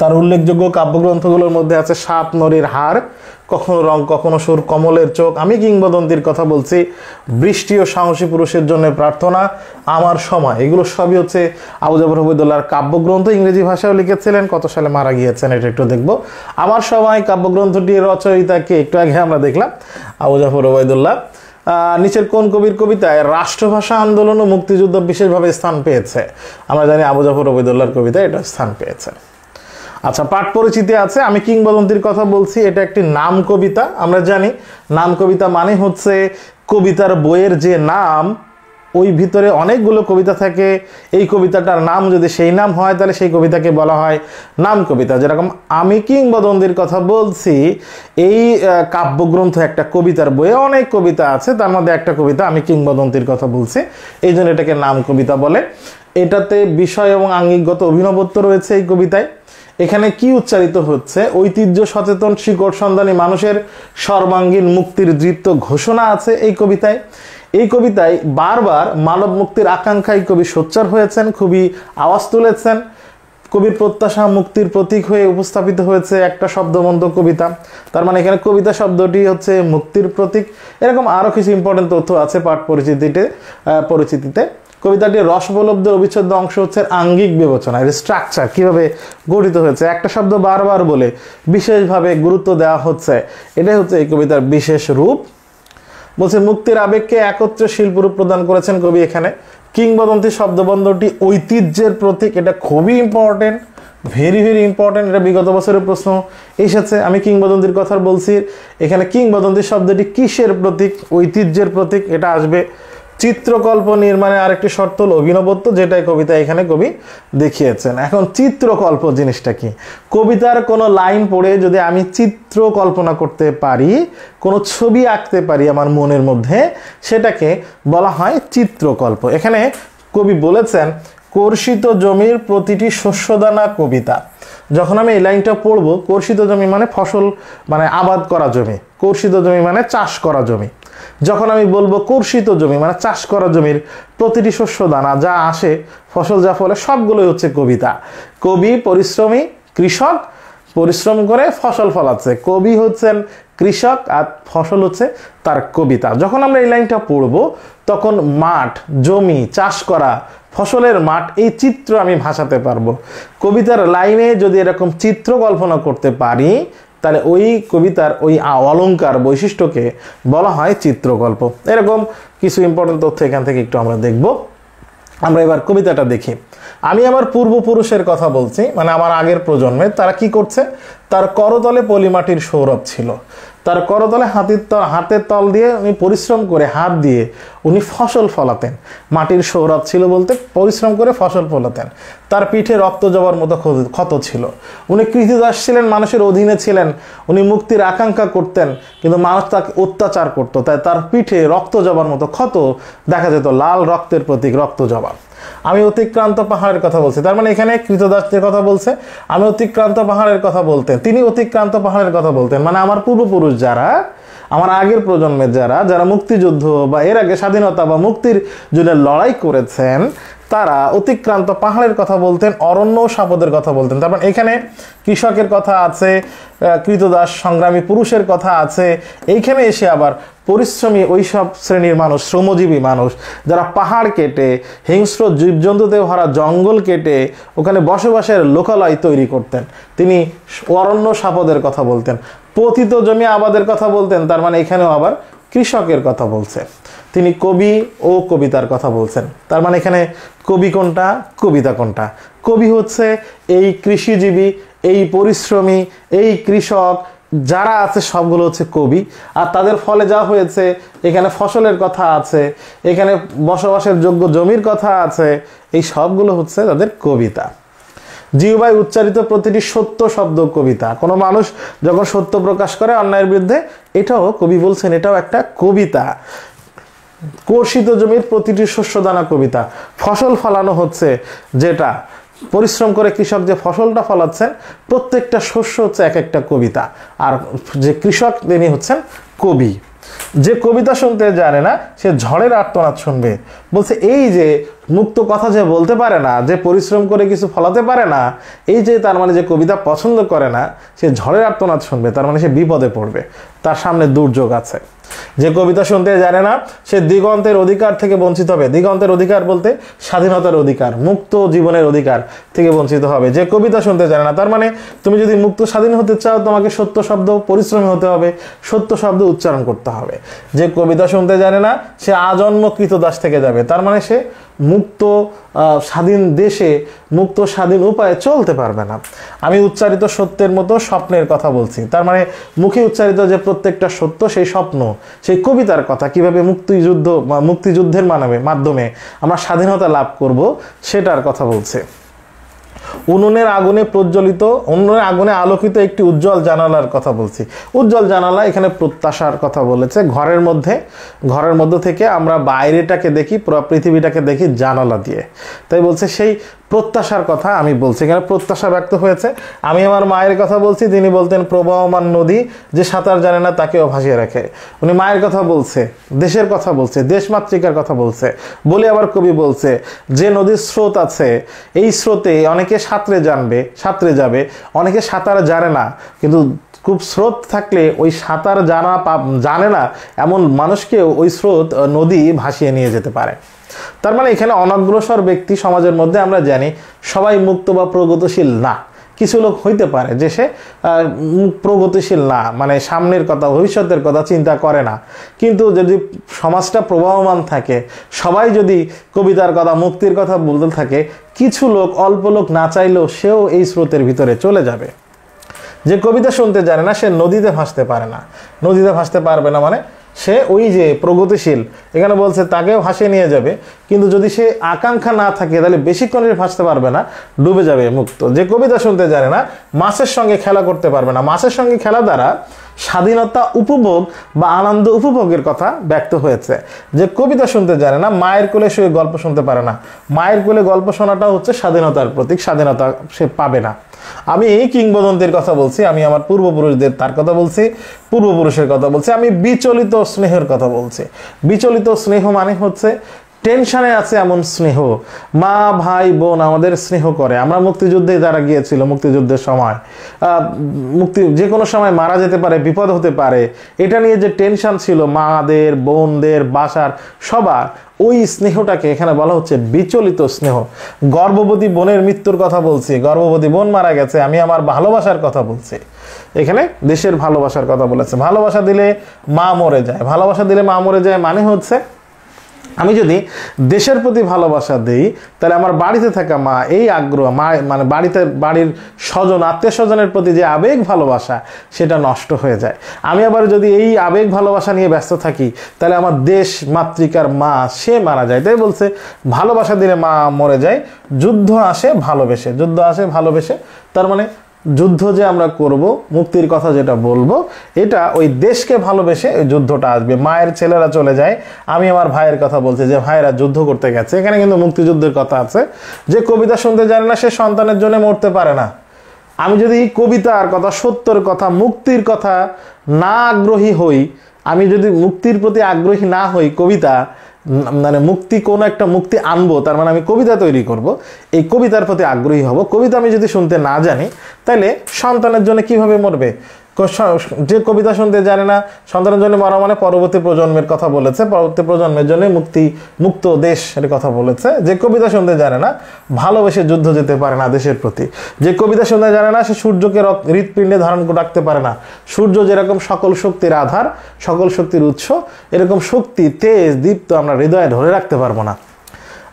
তার উল্লেখযোগ্য কাব্যগ্রন্থগুলোর মধ্যে আছে সাত নরীর হার, কখনো রং কখনো সুর, কমলের চোখ, আমি কিংবদন্তির কথা বলছি, বৃষ্টি ও সাহসী পুরুষের জন্য প্রার্থনা, আমার সময়। এগুলো সবই হচ্ছে আবু জাফর ওবায়দুল্লাহর কাব্যগ্রন্থ। ইংরেজি ভাষাও লিখেছিলেন, কত সালে মারা গিয়েছেন এটা একটু দেখব। আমার সময় কাব্যগ্রন্থটির রচয়িতাকে একটু আগে আমরা দেখলাম, আবু জাফর ওবায়দুল্লাহ। নিচের কোন কবির কবিতায় রাষ্ট্রভাষা আন্দোলন ও মুক্তিযুদ্ধ বিশেষভাবে স্থান পেয়েছে? আমরা জানি আবু জাফর ওবায়দুল্লাহর কবিতায় এটা স্থান পেয়েছে। আচ্ছা, পাঠ পরিচিতি আছে, আমি কিংবদন্তির কথা বলছি, এটা একটি নাম কবিতা। আমরা জানি নাম কবিতা মানে হচ্ছে কবিতার বইয়ের যে নাম, ওই ভিতরে অনেকগুলো কবিতা থাকে, এই কবিতাটার নাম যদি সেই নাম হয় তাহলে সেই কবিতাকে বলা হয় নাম কবিতা। যেরকম আমি কিংবদন্তির কথা বলছি, এই কাব্যগ্রন্থ একটা কবিতার বইয়ে অনেক কবিতা আছে, তার মধ্যে একটা কবিতা আমি কিংবদন্তির কথা বলছি, এই জন্য এটাকে নাম কবিতা বলে। এটাতে বিষয় এবং আঙ্গিকগত অভিনবত্ব রয়েছে এই কবিতায়। এখানে কি উচ্চারিত হচ্ছে? ঐতিহ্য সচেতন শিকড় সন্ধানী মানুষের সর্বাঙ্গীন মুক্তির দৃপ্ত ঘোষণা আছে এই কবিতায়। এই কবিতায় বারবার মানব মুক্তির আকাঙ্ক্ষায় কবি সোচ্চার হয়েছেন, খুবই আওয়াজ তুলেছেন। কবির প্রত্যাশা মুক্তির প্রতীক হয়ে উপস্থাপিত হয়েছে একটা শব্দবন্ধ কবিতা। তার মানে এখানে কবিতা শব্দটি হচ্ছে মুক্তির প্রতীক। এরকম আরো কিছু ইম্পর্টেন্ট তথ্য আছে পাঠ পরিচিতিতে। কবিতাটির রসোপলব্ধের অবিচ্ছেদ্য অংশ হচ্ছে আঙ্গিক বিবেচনা, এর স্ট্রাকচার কিভাবে গঠিত হয়েছে, একটা শব্দ বারবার বলে বিশেষভাবে গুরুত্ব দেওয়া হচ্ছে, এটাই হচ্ছে এই কবিতার বিশেষ রূপ। বলছে মুক্তির আবেগকে একত্রে শিল্পরূপ প্রদান করেছেন কবি এখানে। কিংবদন্তি শব্দবন্ধটি ঐতিহ্যের প্রতীক, এটা খুবই ইম্পর্টেন্ট, ভেরি ইম্পর্টেন্ট। এটা বিগত বছরের প্রশ্ন এসেছে। আমি কিংবদন্তির কথা বলছি, এখানে কিংবদন্তি শব্দটি কিসের প্রতীক? ঐতিহ্যের প্রতীক, এটা আসবে। চিত্রকল্প নির্মাণে আরেকটি শর্ত হল অভিনবত্ব, যেটাই কবিতা এখানে কবি দেখিয়েছেন। এখন চিত্রকল্প জিনিসটা কি? কবিতার কোনো লাইন পড়ে যদি আমি চিত্র কল্পনা করতে পারি, কোনো ছবি আঁকতে পারি আমার মনের মধ্যে, সেটাকে বলা হয় চিত্রকল্প। এখানে কবি বলেছেন কর্ষিত জমির প্রতিটি শস্যদানা কবিতা। যখন আমি এই লাইনটা পড়বো, কর্ষিত জমি মানে ফসল, মানে আবাদ করা জমি, কর্ষিত জমি মানে চাষ করা জমি। যখন আমি বলবো কর্ষিত জমি মানে চাষ করা জমির প্রতিটি শস্য দানা, যা আসে ফসল যা ফলে, সবগুলোই হচ্ছে কবিতা। কবি পরিশ্রমী কৃষক, পরিশ্রম করে ফসল ফলাচ্ছে। কবি হচ্ছেন কৃষক আর ফসল হচ্ছে তার কবিতা। যখন আমরা এই লাইনটা পড়বো, তখন মাঠ, জমি, চাষ করা, ফসলের মাঠ, এই চিত্র আমি ভাসাতে পারবো। কবিতার লাইনে যদি এরকম চিত্র কল্পনা করতে পারি, তাহলে ওই কবিতার ওই অলংকার বৈশিষ্ট্যকে বলা হয় চিত্রকল্প। এরকম কিছু ইম্পর্টেন্ট তথ্য এখান থেকে একটু আমরা দেখব। আমরা এবার কবিতাটা দেখি। আমি আমার পূর্বপুরুষের কথা বলছি, মানে আমার আগের প্রজন্মের। তারা কি করছে? তার করতলে পলিমাটির সৌরভ ছিল। তার করতলে হাতের তল দিয়ে উনি পরিশ্রম করে, হাত দিয়ে উনি ফসল ফলাতেন। মাটির সৌরভ ছিল বলতে পরিশ্রম করে ফসল ফলাতেন। তার পিঠে রক্ত জবার মতো ক্ষত ছিল। উনি কৃতদাস ছিলেন, মানুষের অধীনে ছিলেন। উনি মুক্তির আকাঙ্ক্ষা করতেন, কিন্তু মানুষ তাকে অত্যাচার করতো, তাই তার পিঠে রক্ত জবার মতো ক্ষত দেখা যেত, লাল রক্তের প্রতীক রক্ত জবা। আমি অতিক্রান্ত পাহাড়ের কথা বলছি, তার মানে এখানে কৃতদাসদের কথা বলছে। আমি অতিক্রান্ত পাহাড়ের কথা বলতেন, তিনি অতিক্রান্ত পাহাড়ের কথা বলতেন। মানে আমার পূর্বপুরুষ যারা, আমার আগের প্রজন্মের যারা মুক্তিযুদ্ধ বা এর আগে স্বাধীনতা বা মুক্তির জন্য লড়াই করেছেন, তারা অতিক্রান্ত পাহাড়ের কথা বলতেন, অরণ্য সাপদের কথা বলতেন। তারপর এখানে কৃষকের কথা আছে, কৃতদাস সংগ্রামী পুরুষের কথা আছে। এইখানে এসে আবার পরিশ্রমী ওই সব শ্রেণীর মানুষ, শ্রমজীবী মানুষ, যারা পাহাড় কেটে, হিংস্র জীবজন্তুতে ভরা জঙ্গল কেটে ওখানে বসবাসের লোকালয় তৈরি করতেন, তিনি অরণ্য সাপদের কথা বলতেন। পতিত জমি আবাদের কথা বলতেন, তার মানে এখানেও আবার কৃষকের কথা বলছে, তিনি কবি ও কবিতার কথা বলছেন। তার মানে এখানে কবি কোনটা, কবিতা কোনটা? কবি হচ্ছে এই কৃষিজীবী, এই পরিশ্রমী, এই কৃষক যারা আছে সবগুলো হচ্ছে কবি। আর তাদের ফলে যা হয়েছে, এখানে ফসলের কথা আছে, এখানে বসবাসের যোগ্য জমির কথা আছে, এই সবগুলো হচ্ছে তাদের কবিতা। জিহ্বায় উচ্চারিত প্রতিটি সত্য শব্দ কবিতা। কোনো মানুষ যখন সত্য প্রকাশ করে অন্যায়ের বিরুদ্ধে, এটাও কবি বলছেন এটাও একটা কবিতা। কর্ষিত জমির প্রতিটি শস্যদানা কবিতা। ফসল ফলানো হচ্ছে, যেটা পরিশ্রম করে কৃষক যে ফসলটা ফলাচ্ছেন, প্রত্যেকটা শস্য হচ্ছে এক একটা কবিতা। আর যে কৃষক তিনি হচ্ছেন কবি। যে কবিতা শুনতে জানে না সে ঝড়ের আর্তনাদ শুনবে। বলছে এই যে মুক্ত কথা যে বলতে পারে না, যে পরিশ্রম করে কিছু ফলাতে পারে না, এই যে তার মানে যে কবিতা পছন্দ করে না, সে ঝড়ের আর্তনাদ শুনবে, তার মানে সে বিপদে পড়বে, তার সামনে দুর্যোগ আছে। যে কবিতা শুনতে জানে না সে দিগন্তের অধিকার থেকে বঞ্চিত হবে। দিগন্তের অধিকার বলতে স্বাধীনতার অধিকার, মুক্ত জীবনের অধিকার থেকে বঞ্চিত হবে। যে কবিতা শুনতে জানে না, তার মানে তুমি যদি মুক্ত স্বাধীন হতে চাও, তোমাকে সত্য শব্দ পরিশ্রমী হতে হবে, সত্য শব্দ উচ্চারণ করতে হবে। যে কবিতা শুনতে জানে না সে আজন্ম কৃতদাস থেকে যাবে, তার মানে সে মুক্ত স্বাধীন দেশে মুক্ত স্বাধীন উপায়ে চলতে পারবে না। আমি উচ্চারিত সত্যের মতো স্বপ্নের কথা বলছি, তার মানে মুখে উচ্চারিত যে প্রত্যেকটা সত্য, সেই স্বপ্ন, সেই কবিতার কথা, কিভাবে মুক্তিযুদ্ধের মাধ্যমে আমরা স্বাধীনতা লাভ করব, সেটার কথা বলছে। উনুনের আগুনে প্রজ্বলিত, উনুনের আগুনে আলোকিত একটি উজ্জ্বল জানালার কথা বলছি। উজ্জ্বল জানালা এখানে প্রত্যাশার কথা বলেছে। ঘরের মধ্যে থেকে আমরা বাইরেটাকে দেখি, পুরো পৃথিবীটাকে দেখি জানালা দিয়ে। তাই বলছে সেই প্রত্যাশার কথা আমি বলছি। এখানে প্রত্যাশা ব্যক্ত হয়েছে। আমি আমার মায়ের কথা বলছি, তিনি বলতেন প্রবাহমান নদী, যে সাঁতার জানে না তাকেও ভাসিয়ে রাখে। উনি মায়ের কথা বলছে, দেশের কথা বলছে, দেশমাতৃকার কথা বলছে। বলে আবার কবি বলছে যে নদীর স্রোত আছে, এই স্রোতে অনেকে সাঁতরে যাবে, অনেকে সাঁতার জানে না, কিন্তু খুব স্রোত থাকলে ওই সাঁতার জানে না এমন মানুষকেও ওই স্রোত নদী ভাসিয়ে নিয়ে যেতে পারে। তার মানে এখানে অনগ্রসর ব্যক্তি সমাজের মধ্যে আমরা জানি সবাই মুক্ত বা প্রগতিশীল না। কিছু লোক হইতে পারে যে সে প্রগতিশীল না, মানে সামনের কথা ভবিষ্যতের কথা চিন্তা করে না। কিন্তু যদি সমাজটা প্রবাহমান থাকে, সবাই যদি কবিতার কথা মুক্তির কথা বলতে থাকে, কিছু লোক অল্প লোক না চাইলেও সেও এই স্রোতের ভিতরে চলে যাবে। যে কবিতা শুনতে জানে না সে নদীতে ভাসতে পারে না। নদীতে ভাসতে পারবে না মানে সে ওই যে প্রগতিশীল, এখানে বলছে তাকেও ভাসিয়ে নিয়ে যাবে। কিন্তু যদি সে আকাঙ্ক্ষা না থাকে তাহলে বেশিক্ষণ ভাসতে পারবে না, ডুবে যাবে মুক্ত। যে কবিতা শুনতে জানে না মাছের সঙ্গে খেলা করতে পারবে না। মাছের সঙ্গে খেলা দ্বারা স্বাধীনতা উপভোগ বা আনন্দ উপভোগের কথা ব্যক্ত হয়েছে। যে কবিতা শুনতে জানে না মায়ের কোলে শুয়ে গল্প শুনতে পারে না। মায়ের কোলে গল্প শোনাটা হচ্ছে স্বাধীনতার প্রতীক, স্বাধীনতা সে পাবে না। আমি কিংবদন্তির কথা বলছি, আমি আমার পূর্বপুরুষদের তার কথা বলছি, পূর্বপুরুষের কথা বলছি। আমি বিচলিত স্নেহের কথা বলছি। বিচলিত স্নেহ মানে হচ্ছে টেনশনে আছে এমন স্নেহ। মা ভাই বোন আমাদের স্নেহ করে। আমরা মুক্তিযুদ্ধে যারা গিয়েছিল, মুক্তিযুদ্ধের সময় যে কোনো সময় মারা যেতে পারে, বিপদ হতে পারে, এটা নিয়ে যে টেনশন ছিল মাদের, বোনদের, বাসার সবার, ওই স্নেহটাকে এখানে বলা হচ্ছে বিচলিত স্নেহ। গর্ভবতী বোনের মৃত্যুর কথা বলছি, গর্ভবতী বোন মারা গেছে, আমি আমার ভালোবাসার কথা বলছি। এখানে দেশের ভালোবাসার কথা বলেছে। ভালোবাসা দিলে মা মরে যায়, ভালোবাসা দিলে মা মরে যায় মানে হচ্ছে আমি যদি দেশের প্রতি ভালোবাসা দিই তাহলে আমার বাড়িতে থাকা মা, এই আগ্রহ মা মানে বাড়ির স্বজন আত্মীয় স্বজনের প্রতি যে আবেগ ভালোবাসা সেটা নষ্ট হয়ে যায়। আমি আবার যদি এই আবেগ ভালোবাসা নিয়ে ব্যস্ত থাকি তাহলে আমার দেশ মাতৃকার মা সে মারা যায়। তাই বলছে ভালোবাসা দিলে মা মরে যায়, যুদ্ধ আসে ভালোবেসে। তার মানে যুদ্ধ যে আমরা করব, মুক্তির কথা যেটা বলবো, এটা ওই দেশকে ভালোবেসে ওই যুদ্ধটা আসবে। মায়ের ছেলেরা চলে যায়, আমি আমার ভাইয়ের কথা বলছি যে ভাইয়েরা যুদ্ধ করতে গেছে, এখানে কিন্তু মুক্তিযুদ্ধের কথা আছে। যে কবিতা শুনতে জানে না সে সন্তানের জন্য মরতে পারে না। আমি যদি কবিতার কথা, সত্যের কথা, মুক্তির কথা না আগ্রহী হই, আমি যদি মুক্তির প্রতি আগ্রহী না হই, কবিতা মানে কোনো একটা মুক্তি আনবো, তার মানে আমি কবিতা তৈরি করব, এই কবিতার প্রতি আগ্রহী হব। কবিতা আমি যদি শুনতে না জানি তাহলে সন্তানের জন্য কিভাবে মরবে? যে কবিতা শুনতে জানে না, সন্তানের জন্য মরা মানে পরবর্তী প্রজন্মের কথা বলেছে, পরবর্তী প্রজন্মের জন্য মুক্ত দেশ এর কথা বলেছে। যে কবিতা শুনতে জানে না ভালোবেসে যুদ্ধ যেতে পারে না দেশের প্রতি। যে কবিতা শুনতে জানে না সে সূর্যকে হৃৎপিণ্ডে ধারণ করে রাখতে পারে না। সূর্য যেরকম সকল শক্তির আধার, সকল শক্তির উৎস, এরকম শক্তি তেজ দীপ্ত আমরা হৃদয়ে ধরে রাখতে পারবো না।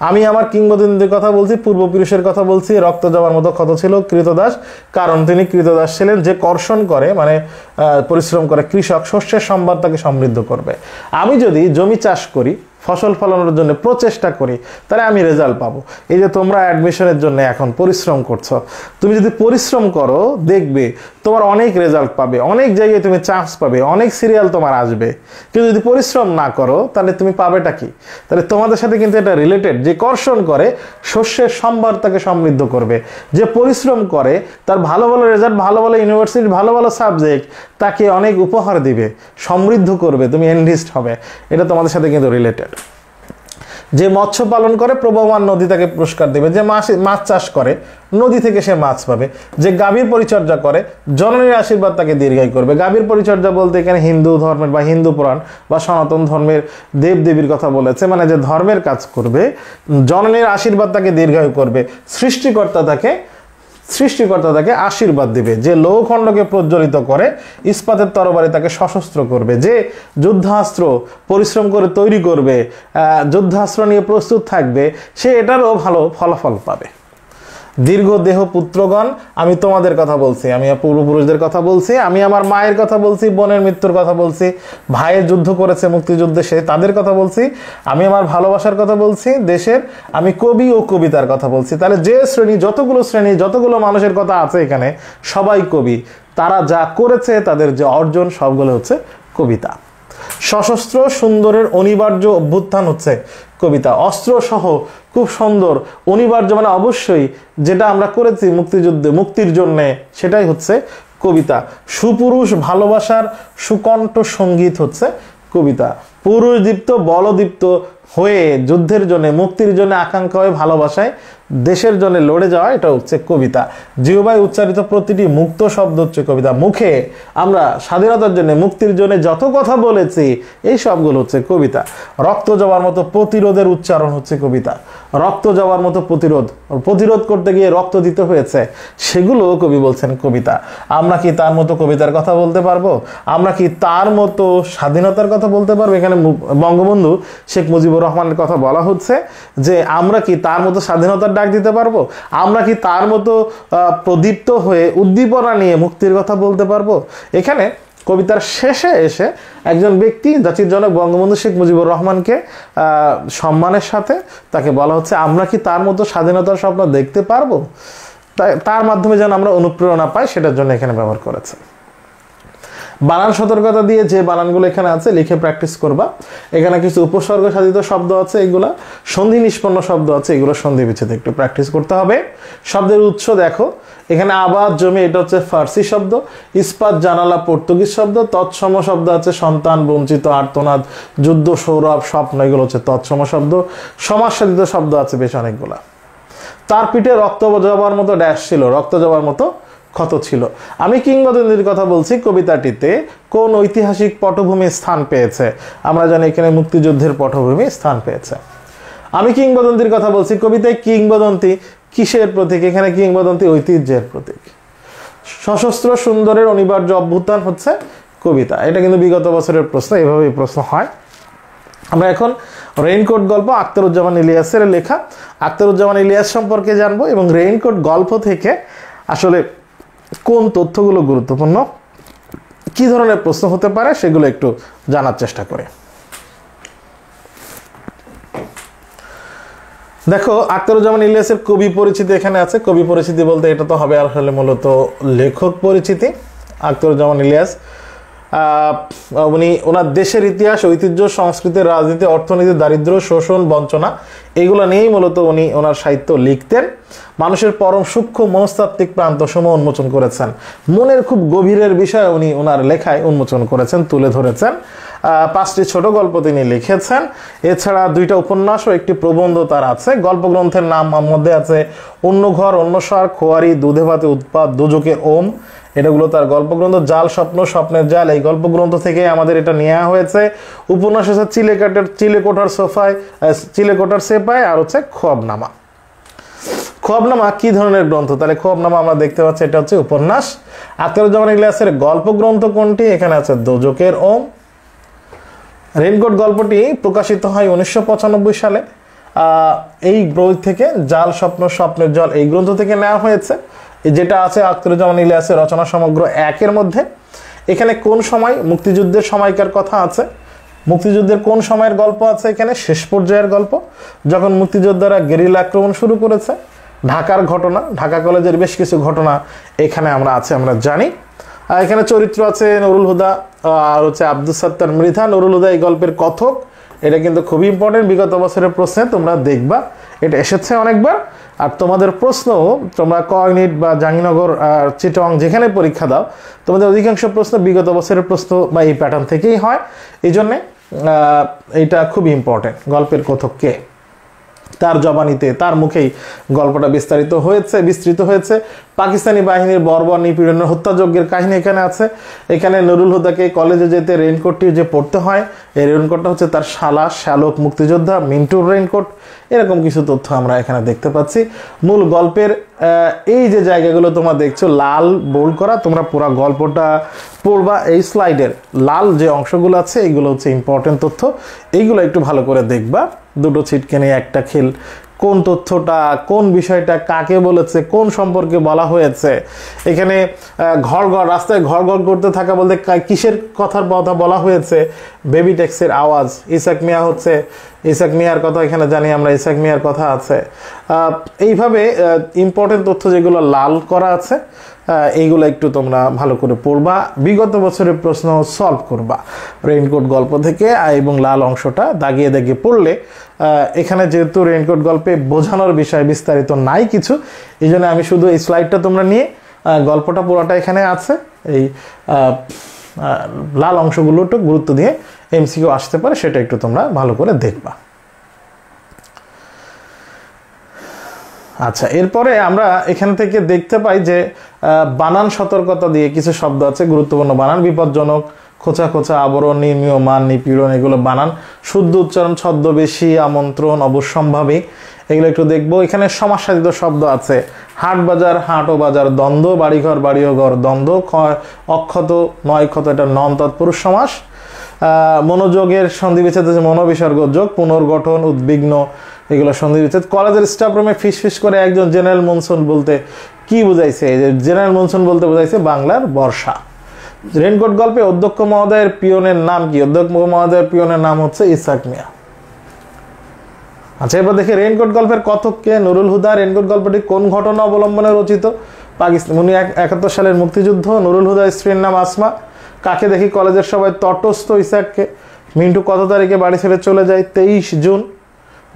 আমি আমার কিংবদন্তির কথা বলছি, পূর্বপুরুষের কথা বলছি। রক্ত যাওয়ার মতো ক্ষত ছিল কৃতদাস, কারণ তিনি কৃতদাস ছিলেন। যে কর্ষণ করে মানে পরিশ্রম করে কৃষক, শস্যের সম্পদ তাকে সমৃদ্ধ করবে। আমি যদি জমি চাষ করি, ফসল ফলানোর জন্য প্রচেষ্টা করি, তাহলে আমি রেজাল্ট পাবো। এই যে তোমরা অ্যাডমিশনের জন্য এখন পরিশ্রম করছো, তুমি যদি পরিশ্রম করো দেখবে তোমার অনেক রেজাল্ট পাবে, অনেক জায়গায় তুমি চান্স পাবে, অনেক সিরিয়াল তোমার আসবে। কিন্তু যদি পরিশ্রম না করো তাহলে তুমি পাবেটা কি? তাহলে তোমাদের সাথে কিন্তু এটা রিলেটেড। যে কর্ষণ করে শস্যের সম্ভার তাকে সমৃদ্ধ করবে, যে পরিশ্রম করে তার ভালো ভালো রেজাল্ট, ভালো ভালো ইউনিভার্সিটি, ভালো ভালো সাবজেক্ট তাকে অনেক উপহার দিবে, সমৃদ্ধ করবে, তুমি এনরিচড হবে। এটা তোমাদের সাথে কিন্তু রিলেটেড। যে মৎস্য পালন করে প্রবহমান নদী তাকে পুরস্কার দেবে। যে মাছ চাষ করে নদী থেকে সে মাছ পাবে। যে গাভীর পরিচর্যা করে জননীর আশীর্বাদ তাকে দীর্ঘায়ু করবে। গাভীর পরিচর্যা বলতে এখানে হিন্দু ধর্মের বা হিন্দু পুরাণ বা সনাতন ধর্মের দেবদেবীর কথা বলেছে, মানে যে ধর্মের কাজ করবে জননীর আশীর্বাদ তাকে দীর্ঘায়ু করবে। সৃষ্টিকর্তা তাকে আশীর্বাদ দিবে। যে লৌহখণ্ডকে প্রজ্বলিত করে ইস্পাতের তরবারি তাকে সশস্ত্র করবে। যে যুদ্ধাস্ত্র পরিশ্রম করে তৈরি করবে, যুদ্ধাস্ত্র নিয়ে প্রস্তুত থাকবে, সে এটারও ভালো ফলাফল পাবে। দীর্ঘ দেহ পুত্রগণ, আমি তোমাদের কথা বলছি, আমি পূর্বপুরুষদের কথা বলছি, আমি আমার মায়ের কথা বলছি, বোনের মৃত্যুর কথা বলছি, ভাইয়ের যুদ্ধ করেছে মুক্তিযুদ্ধে সে তাদের কথা বলছি, আমি আমার ভালোবাসার কথা বলছি দেশের, আমি কবি ও কবিতার কথা বলছি। তাহলে যে শ্রেণী যতগুলো মানুষের কথা আছে এখানে সবাই কবি। তারা যা করেছে তাদের যে অর্জন সবগুলো হচ্ছে কবিতা। সশস্ত্র সুন্দরের অনিবার্য অভ্যুত্থান হচ্ছে কবিতা। অস্ত্র সহ খুব সুন্দর, অনিবার্য মানে অবশ্যই যেটা আমরা করেছি মুক্তিযুদ্ধে মুক্তির জন্যে, সেটাই হচ্ছে কবিতা। সুপুরুষ ভালোবাসার সুকণ্ঠ সঙ্গীত হচ্ছে কবিতা। পুরুষদীপ্ত বলদীপ্ত হয়ে যুদ্ধের জন্য, মুক্তির জন্য আকাঙ্ক্ষা হয়ে ভালোবাসায় দেশের জন্য লড়ে যাওয়া, এটা হচ্ছে কবিতা। জিহ্বায় উচ্চারিত প্রতিটি মুক্ত শব্দ হচ্ছে কবিতা। মুখে আমরা স্বাধীনতার জন্য, মুক্তির জন্য যত কথা বলেছি এই সবগুলো হচ্ছে কবিতা। রক্ত যাওয়ার মতো প্রতিরোধের উচ্চারণ হচ্ছে কবিতা। রক্ত যাওয়ার মতো প্রতিরোধ করতে গিয়ে রক্ত দিতে হয়েছে, সেগুলো কবি বলছেন কবিতা। আমরা কি তার মতো কবিতার কথা বলতে পারবো? আমরা কি তার মতো স্বাধীনতার কথা বলতে পারবো? এখানে বঙ্গবন্ধু শেখ মুজিবুর রহমানের কথা বলা হচ্ছে যে আমরা কি তার মতো স্বাধীনতার ডাক দিতে পারবো? আমরা কি তার মতো প্রদীপ্ত হয়ে উদ্দীপনা নিয়ে মুক্তির কথা বলতে পারবো? এখানে কবিতার শেষে এসে একজন ব্যক্তি, জাতির জনক বঙ্গবন্ধু শেখ মুজিবুর রহমানকে সম্মানের সাথে তাকে বলা হচ্ছে আমরা কি তার মতো স্বাধীনতার স্বপ্ন দেখতে পারবো? তার মাধ্যমে যেন আমরা অনুপ্রেরণা পাই, সেটার জন্য এখানে ব্যবহার করেছে। বানান সতর্কতা দিয়ে যে বানানগুলো এখানে আছে লিখে প্র্যাকটিস করবা। এখানে কিছু উপসর্গ সাধিত শব্দ আছে, এগুলা সন্ধি নিষ্পন্ন শব্দ আছে, এগুলো সন্ধি বিচ্ছেদ একটু প্র্যাকটিস করতে হবে। শব্দের উৎস দেখো, এখানে আবাদ জমি এটা হচ্ছে ফার্সি শব্দ, ইস্পাত জানালা পর্তুগিজ শব্দ, তৎসম শব্দ আছে সন্তান, বঞ্চিত, আর্তনাদ, যুদ্ধ, সৌরভ, স্বপ্ন, এগুলো হচ্ছে তৎসম শব্দ। সমাজ সাধিত শব্দ আছে বেশ অনেকগুলা। তার পিঠে রক্ত যাবার মতো ড্যাশ ছিল, রক্ত যাবার মতো ক্ষত ছিল। আমি কিংবদন্তির কথা বলছি, কবিতাটিতে কোন ঐতিহাসিক পটভূমি স্থান পেয়েছে? আমরা জানি এখানে মুক্তিযুদ্ধের পটভূমি স্থান পেয়েছে। আমি কিংবদন্তির কথা বলছি, কবিতায় কিংবদন্তি কিসের প্রতীক? এখানে কিংবদন্তি ঐতিহ্যের প্রতীক। সশস্ত্র সুন্দরের অনিবার্য অভ্যুত্থান হচ্ছে কবিতা। এটা কিন্তু বিগত বছরের প্রশ্ন, এভাবেই প্রশ্ন হয়। আমরা এখন রেইনকোট গল্প আখতারুজ্জামান ইলিয়াসের লেখা, আখতারুজ্জামান ইলিয়াস সম্পর্কে জানবো এবং রেইনকোট গল্প থেকে আসলে কোন তথ্যগুলো গুরুত্বপূর্ণ, কি ধরনের প্রশ্ন হতে পারে সেগুলো একটু জানার চেষ্টা করে। দেখো, আখতারুজ্জামান ইলিয়াসের কবি পরিচিতি এখানে আছে। কবি পরিচিতি বলতে এটা তো হবে আসলে মূলত লেখক পরিচিতি। আখতারুজ্জামান ইলিয়াস উনি ওনার দেশের ইতিহাস, ঐতিহ্য, সংস্কৃতি, রাজনীতি, অর্থনীতি, দারিদ্র্য, শোষণ, বঞ্চনা, এইগুলো নিয়েই মূলত উনি ওনার সাহিত্য লিখতেন। মানুষের পরম সূক্ষ্ম মনস্তাত্ত্বিক প্রান্তসমূহ উন্মোচন করেছেন। মনের খুব গভীরের বিষয় উনি ওনার লেখায় উন্মোচন করেছেন, তুলে ধরেছেন। 5টি ছোট গল্প তিনি লিখেছেন। এছাড়া 2টা উপন্যাস ও একটি প্রবন্ধ তার আছে। গল্পগ্রন্থের নাম মধ্যে আছে অন্য ঘর, অন্য সার, খোয়ারি, দুধে ভাতে উৎপাত, দুজকের ওম, এটাগুলো তার গল্পগ্রন্থ। জাল স্বপ্ন, স্বপ্নের জাল, এই গল্পগ্রন্থ থেকে আমাদের এটা নেওয়া হয়েছে। উপন্যাস হচ্ছে চিলেকোঠার সেপাই, আর হচ্ছে খোয়াবনামা। খোয়াবনামা কি ধরনের গ্রন্থ? তাহলে খোয়াবনামা আমরা দেখতে পাচ্ছি এটা হচ্ছে উপন্যাস। আখতারুজ্জামান ইলিয়াসের গল্পগ্রন্থ কোনটি? এখানে আছে দোজখের ওম। রেইনকোট গল্পটি প্রকাশিত হয় 1995 সালে। এই বই থেকে জাল স্বপ্ন, স্বপ্নের জল এই গ্রন্থ থেকে নেওয়া হয়েছে, যেটা আছে আখতারুজ্জামান ইলিয়াসের রচনা সমগ্র 1-এর মধ্যে। এখানে কোন সময়? মুক্তিযুদ্ধের সময়কার কথা আছে। মুক্তিযুদ্ধের কোন সময়ের গল্প আছে? এখানে শেষ পর্যায়ের গল্প, যখন মুক্তিযোদ্ধারা গেরিলা আক্রমণ শুরু করেছে। ঢাকার ঘটনা, ঢাকা কলেজের বেশ কিছু ঘটনা এখানে আমরা জানি। এখানে চরিত্র আছে নুরুল হুদা আর হচ্ছে আব্দুস সাত্তার মৃধা। নুরুল হুদা এই গল্পের কথক, এটা কিন্তু খুবই ইম্পর্টেন্ট। বিগত বছরের প্রশ্নে তোমরা দেখবা, এটা এসেছে অনেকবার। আর তোমাদের প্রশ্ন, তোমরা ক ইউনিট বা জাহাঙ্গীরনগর আর চিটং যেখানে পরীক্ষা দাও, তোমাদের অধিকাংশ প্রশ্ন বিগত বছরের প্রশ্ন বা এই প্যাটার্ন থেকেই হয়। এই জন্যে এইটা খুবই ইম্পর্টেন্ট। গল্পের কথক কে? তার জবানিতে, তার মুখেই গল্পটা বিস্তৃত হয়েছে। পাকিস্তানি বাহিনীর বর্বর নিপীড়নের হত্যাযজ্ঞের কাহিনী এখানে আছে। এখানে নুরুল হুদাকে কলেজে যেতে রেইনকোটটি যে পড়তে হয়, এই রেইনকোটটা হচ্ছে তার শালা শ্যালক মুক্তিযোদ্ধা মিন্টুর রেইনকোট। এরকম কিছু তথ্য আমরা এখানে দেখতে পাচ্ছি। মূল গল্পের এই যে জায়গাগুলো তোমরা দেখছো লাল বোল্ড করা, তোমরা পুরো গল্পটা পড়বা। এই স্লাইডের লাল যে অংশগুলো আছে এগুলো হচ্ছে ইম্পর্টেন্ট তথ্য, এইগুলো একটু ভালো করে দেখবা। দুটো ছিটকে নিয়ে একটা খেল, কোন তথ্যটা, কোন বিষয়টা কাকে বলেছে, কোন সম্পর্কে বলা হয়েছে। এখানে রাস্তায় ঘর করতে থাকা বলতে কিসের কথা বলা হয়েছে? বেবি ট্যাক্সের আওয়াজ। ইসাক মিয়ার কথা এখানে জানি আমরা, ইসাক মিয়ার কথা আছে। এইভাবে ইম্পর্টেন্ট তথ্য যেগুলো লাল করা আছে এইগুলো একটু তোমরা ভালো করে পড়বা, বিগত বছরের প্রশ্ন সলভ করবা রেইনকোট গল্প থেকে। এবং লাল অংশটা দাগিয়ে পড়লে, এখানে যেহেতু রেইনকোট গল্পে বোঝানোর বিষয় বিস্তারিত নাই কিছু, এই জন্য আমি শুধু এই স্লাইডটা তোমরা নিয়ে গল্পটা পুরোটা এখানে আছে, এই লাল অংশগুলো একটু গুরুত্ব দিয়ে এমসিকিউ আসতে পারে, সেটা একটু তোমরা ভালো করে দেখবা। আচ্ছা, এরপরে আমরা এখান থেকে দেখতে পাই যে বানান সতর্কতা দিয়ে কিছু শব্দ আছে, গুরুত্বপূর্ণ বানান। বিপজ্জনক, খোঁচা খোঁচা, আবরণ, নির্মীয়মান, নিপীড়ন, এগুলো বানান। শুদ্ধ উচ্চারণ, ছদ্মবেশী, আমন্ত্রণ, অবশ্যম্ভাবী, এগুলো একটু দেখবো। এখানে সমাসসাধিত শব্দ আছে, হাট বাজার, হাটও বাজার, দ্বন্দ্ব, বাড়িঘর, বাড়িও ঘর, দ্বন্দ্ব, অক্ষত, নয়ক্ষত, এটা নন তৎপুরুষ সমাস। মনোযোগের সন্ধি বিচ্ছেদ আছে মনোবিসর্গ যোগ, পুনর্গঠন, উদ্বিগ্ন, এগুলো সন্ধি বিচ্ছেদ। কলেজের স্টাফ রুমে ফিস করে একজন জেনারেল মনসুন বলতে কি বুঝাইছে? জেনারেল মনসুন বলতে বোঝাইছে বাংলার বর্ষা। রেইনকোট গল্পে অধ্যক্ষ মহোদয়ের পিয়নের নাম কি? অধ্যক্ষ মহোদয়ের পিয়নের নাম হচ্ছে ইসাক মিয়া। আচ্ছা, এবার দেখি রেইনকোট গল্পের কথক কে? নুরুল হুদা। রেইনকোট গল্পটি কোন ঘটনা অবলম্বনে রচিত? পাকিস্তান 1971 সালের মুক্তিযুদ্ধ। নুরুল হুদার স্ত্রীর নাম আসমা। কাকে দেখি কলেজের সবাই তটস্থ? ইসাককে। মিন্টু কত তারিখে বাড়ি ছেড়ে চলে যায়? 23 জুন।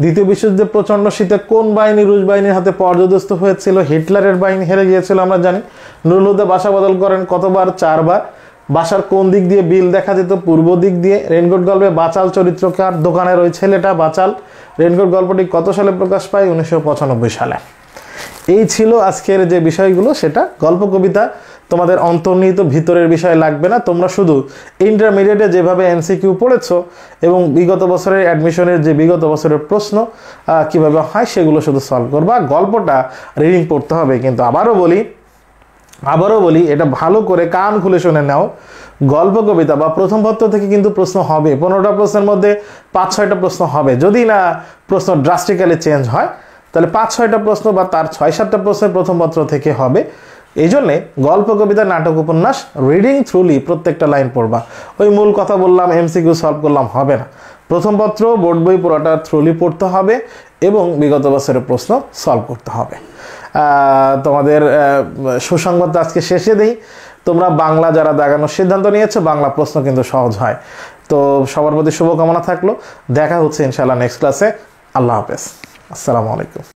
দ্বিতীয় বিশ্বযুদ্ধে প্রচণ্ড শীতে কোন বাহিনী রুশ বাহিনীর হাতে পর্যদস্ত হয়েছিল? হিটলারের বাহিনী হেরে গিয়েছিল আমরা জানি। নুরুল হুদা বাসা বদল করেন কতবার? 4 বার। বাসার কোন দিক দিয়ে বিল দেখা যেত? পূর্ব দিক দিয়ে। রেইনকোট গল্পে বাচাল চরিত্রকার, দোকানের ওই ছেলেটা বাচাল। রেইনকোট গল্পটি কত সালে প্রকাশ পায়? 1995 সালে। এই ছিল আজকের যে বিষয়গুলো, সেটা গল্প কবিতা তোমাদের অন্তর্নিহিত ভিতরের বিষয় লাগবে না। তোমরা শুধু ইন্টারমিডিয়েটে যেভাবে এমসিকিউ পড়েছো এবং বিগত বছরের অ্যাডমিশনের যে বিগত বছরের প্রশ্ন কিভাবে হয় সেগুলো শুধু সলভ করবা। গল্পটা রিডিং পড়তে হবে, কিন্তু আবারও বলি এটা ভালো করে কান খুলে শুনে নাও। গল্প কবিতা বা প্রথম পত্র থেকে কিন্তু প্রশ্ন হবে, 15টা প্রশ্নের মধ্যে 5-6টা প্রশ্ন হবে। যদি না প্রশ্ন ড্রাস্টিক্যালি চেঞ্জ হয়, তাহলে 5-6টা প্রশ্ন বা তার 6-7টা প্রশ্নের প্রথম পত্র থেকে হবে। এই জন্যে গল্প কবিতা, নাটক, উপন্যাস রিডিং থ্রুলি প্রত্যেকটা লাইন পড়বা। ওই মূল কথা বললাম, এমসিকিউ সলভ করলাম হবে না। প্রথম পত্র, বোর্ড বই পুরোটা থ্রুলি পড়তে হবে এবং বিগত বছরের প্রশ্ন সলভ করতে হবে। তোমাদের সুসংবাদটা আজকে শেষে দেই। তোমরা বাংলা যারা দাগানোর সিদ্ধান্ত নিয়েছো, বাংলা প্রশ্ন কিন্তু সহজ হয়। তো সবার প্রতি শুভকামনা থাকলো। দেখা হচ্ছে ইনশাআল্লাহ নেক্সট ক্লাসে। আল্লাহ হাফেজ, আসসালামু আলাইকুম।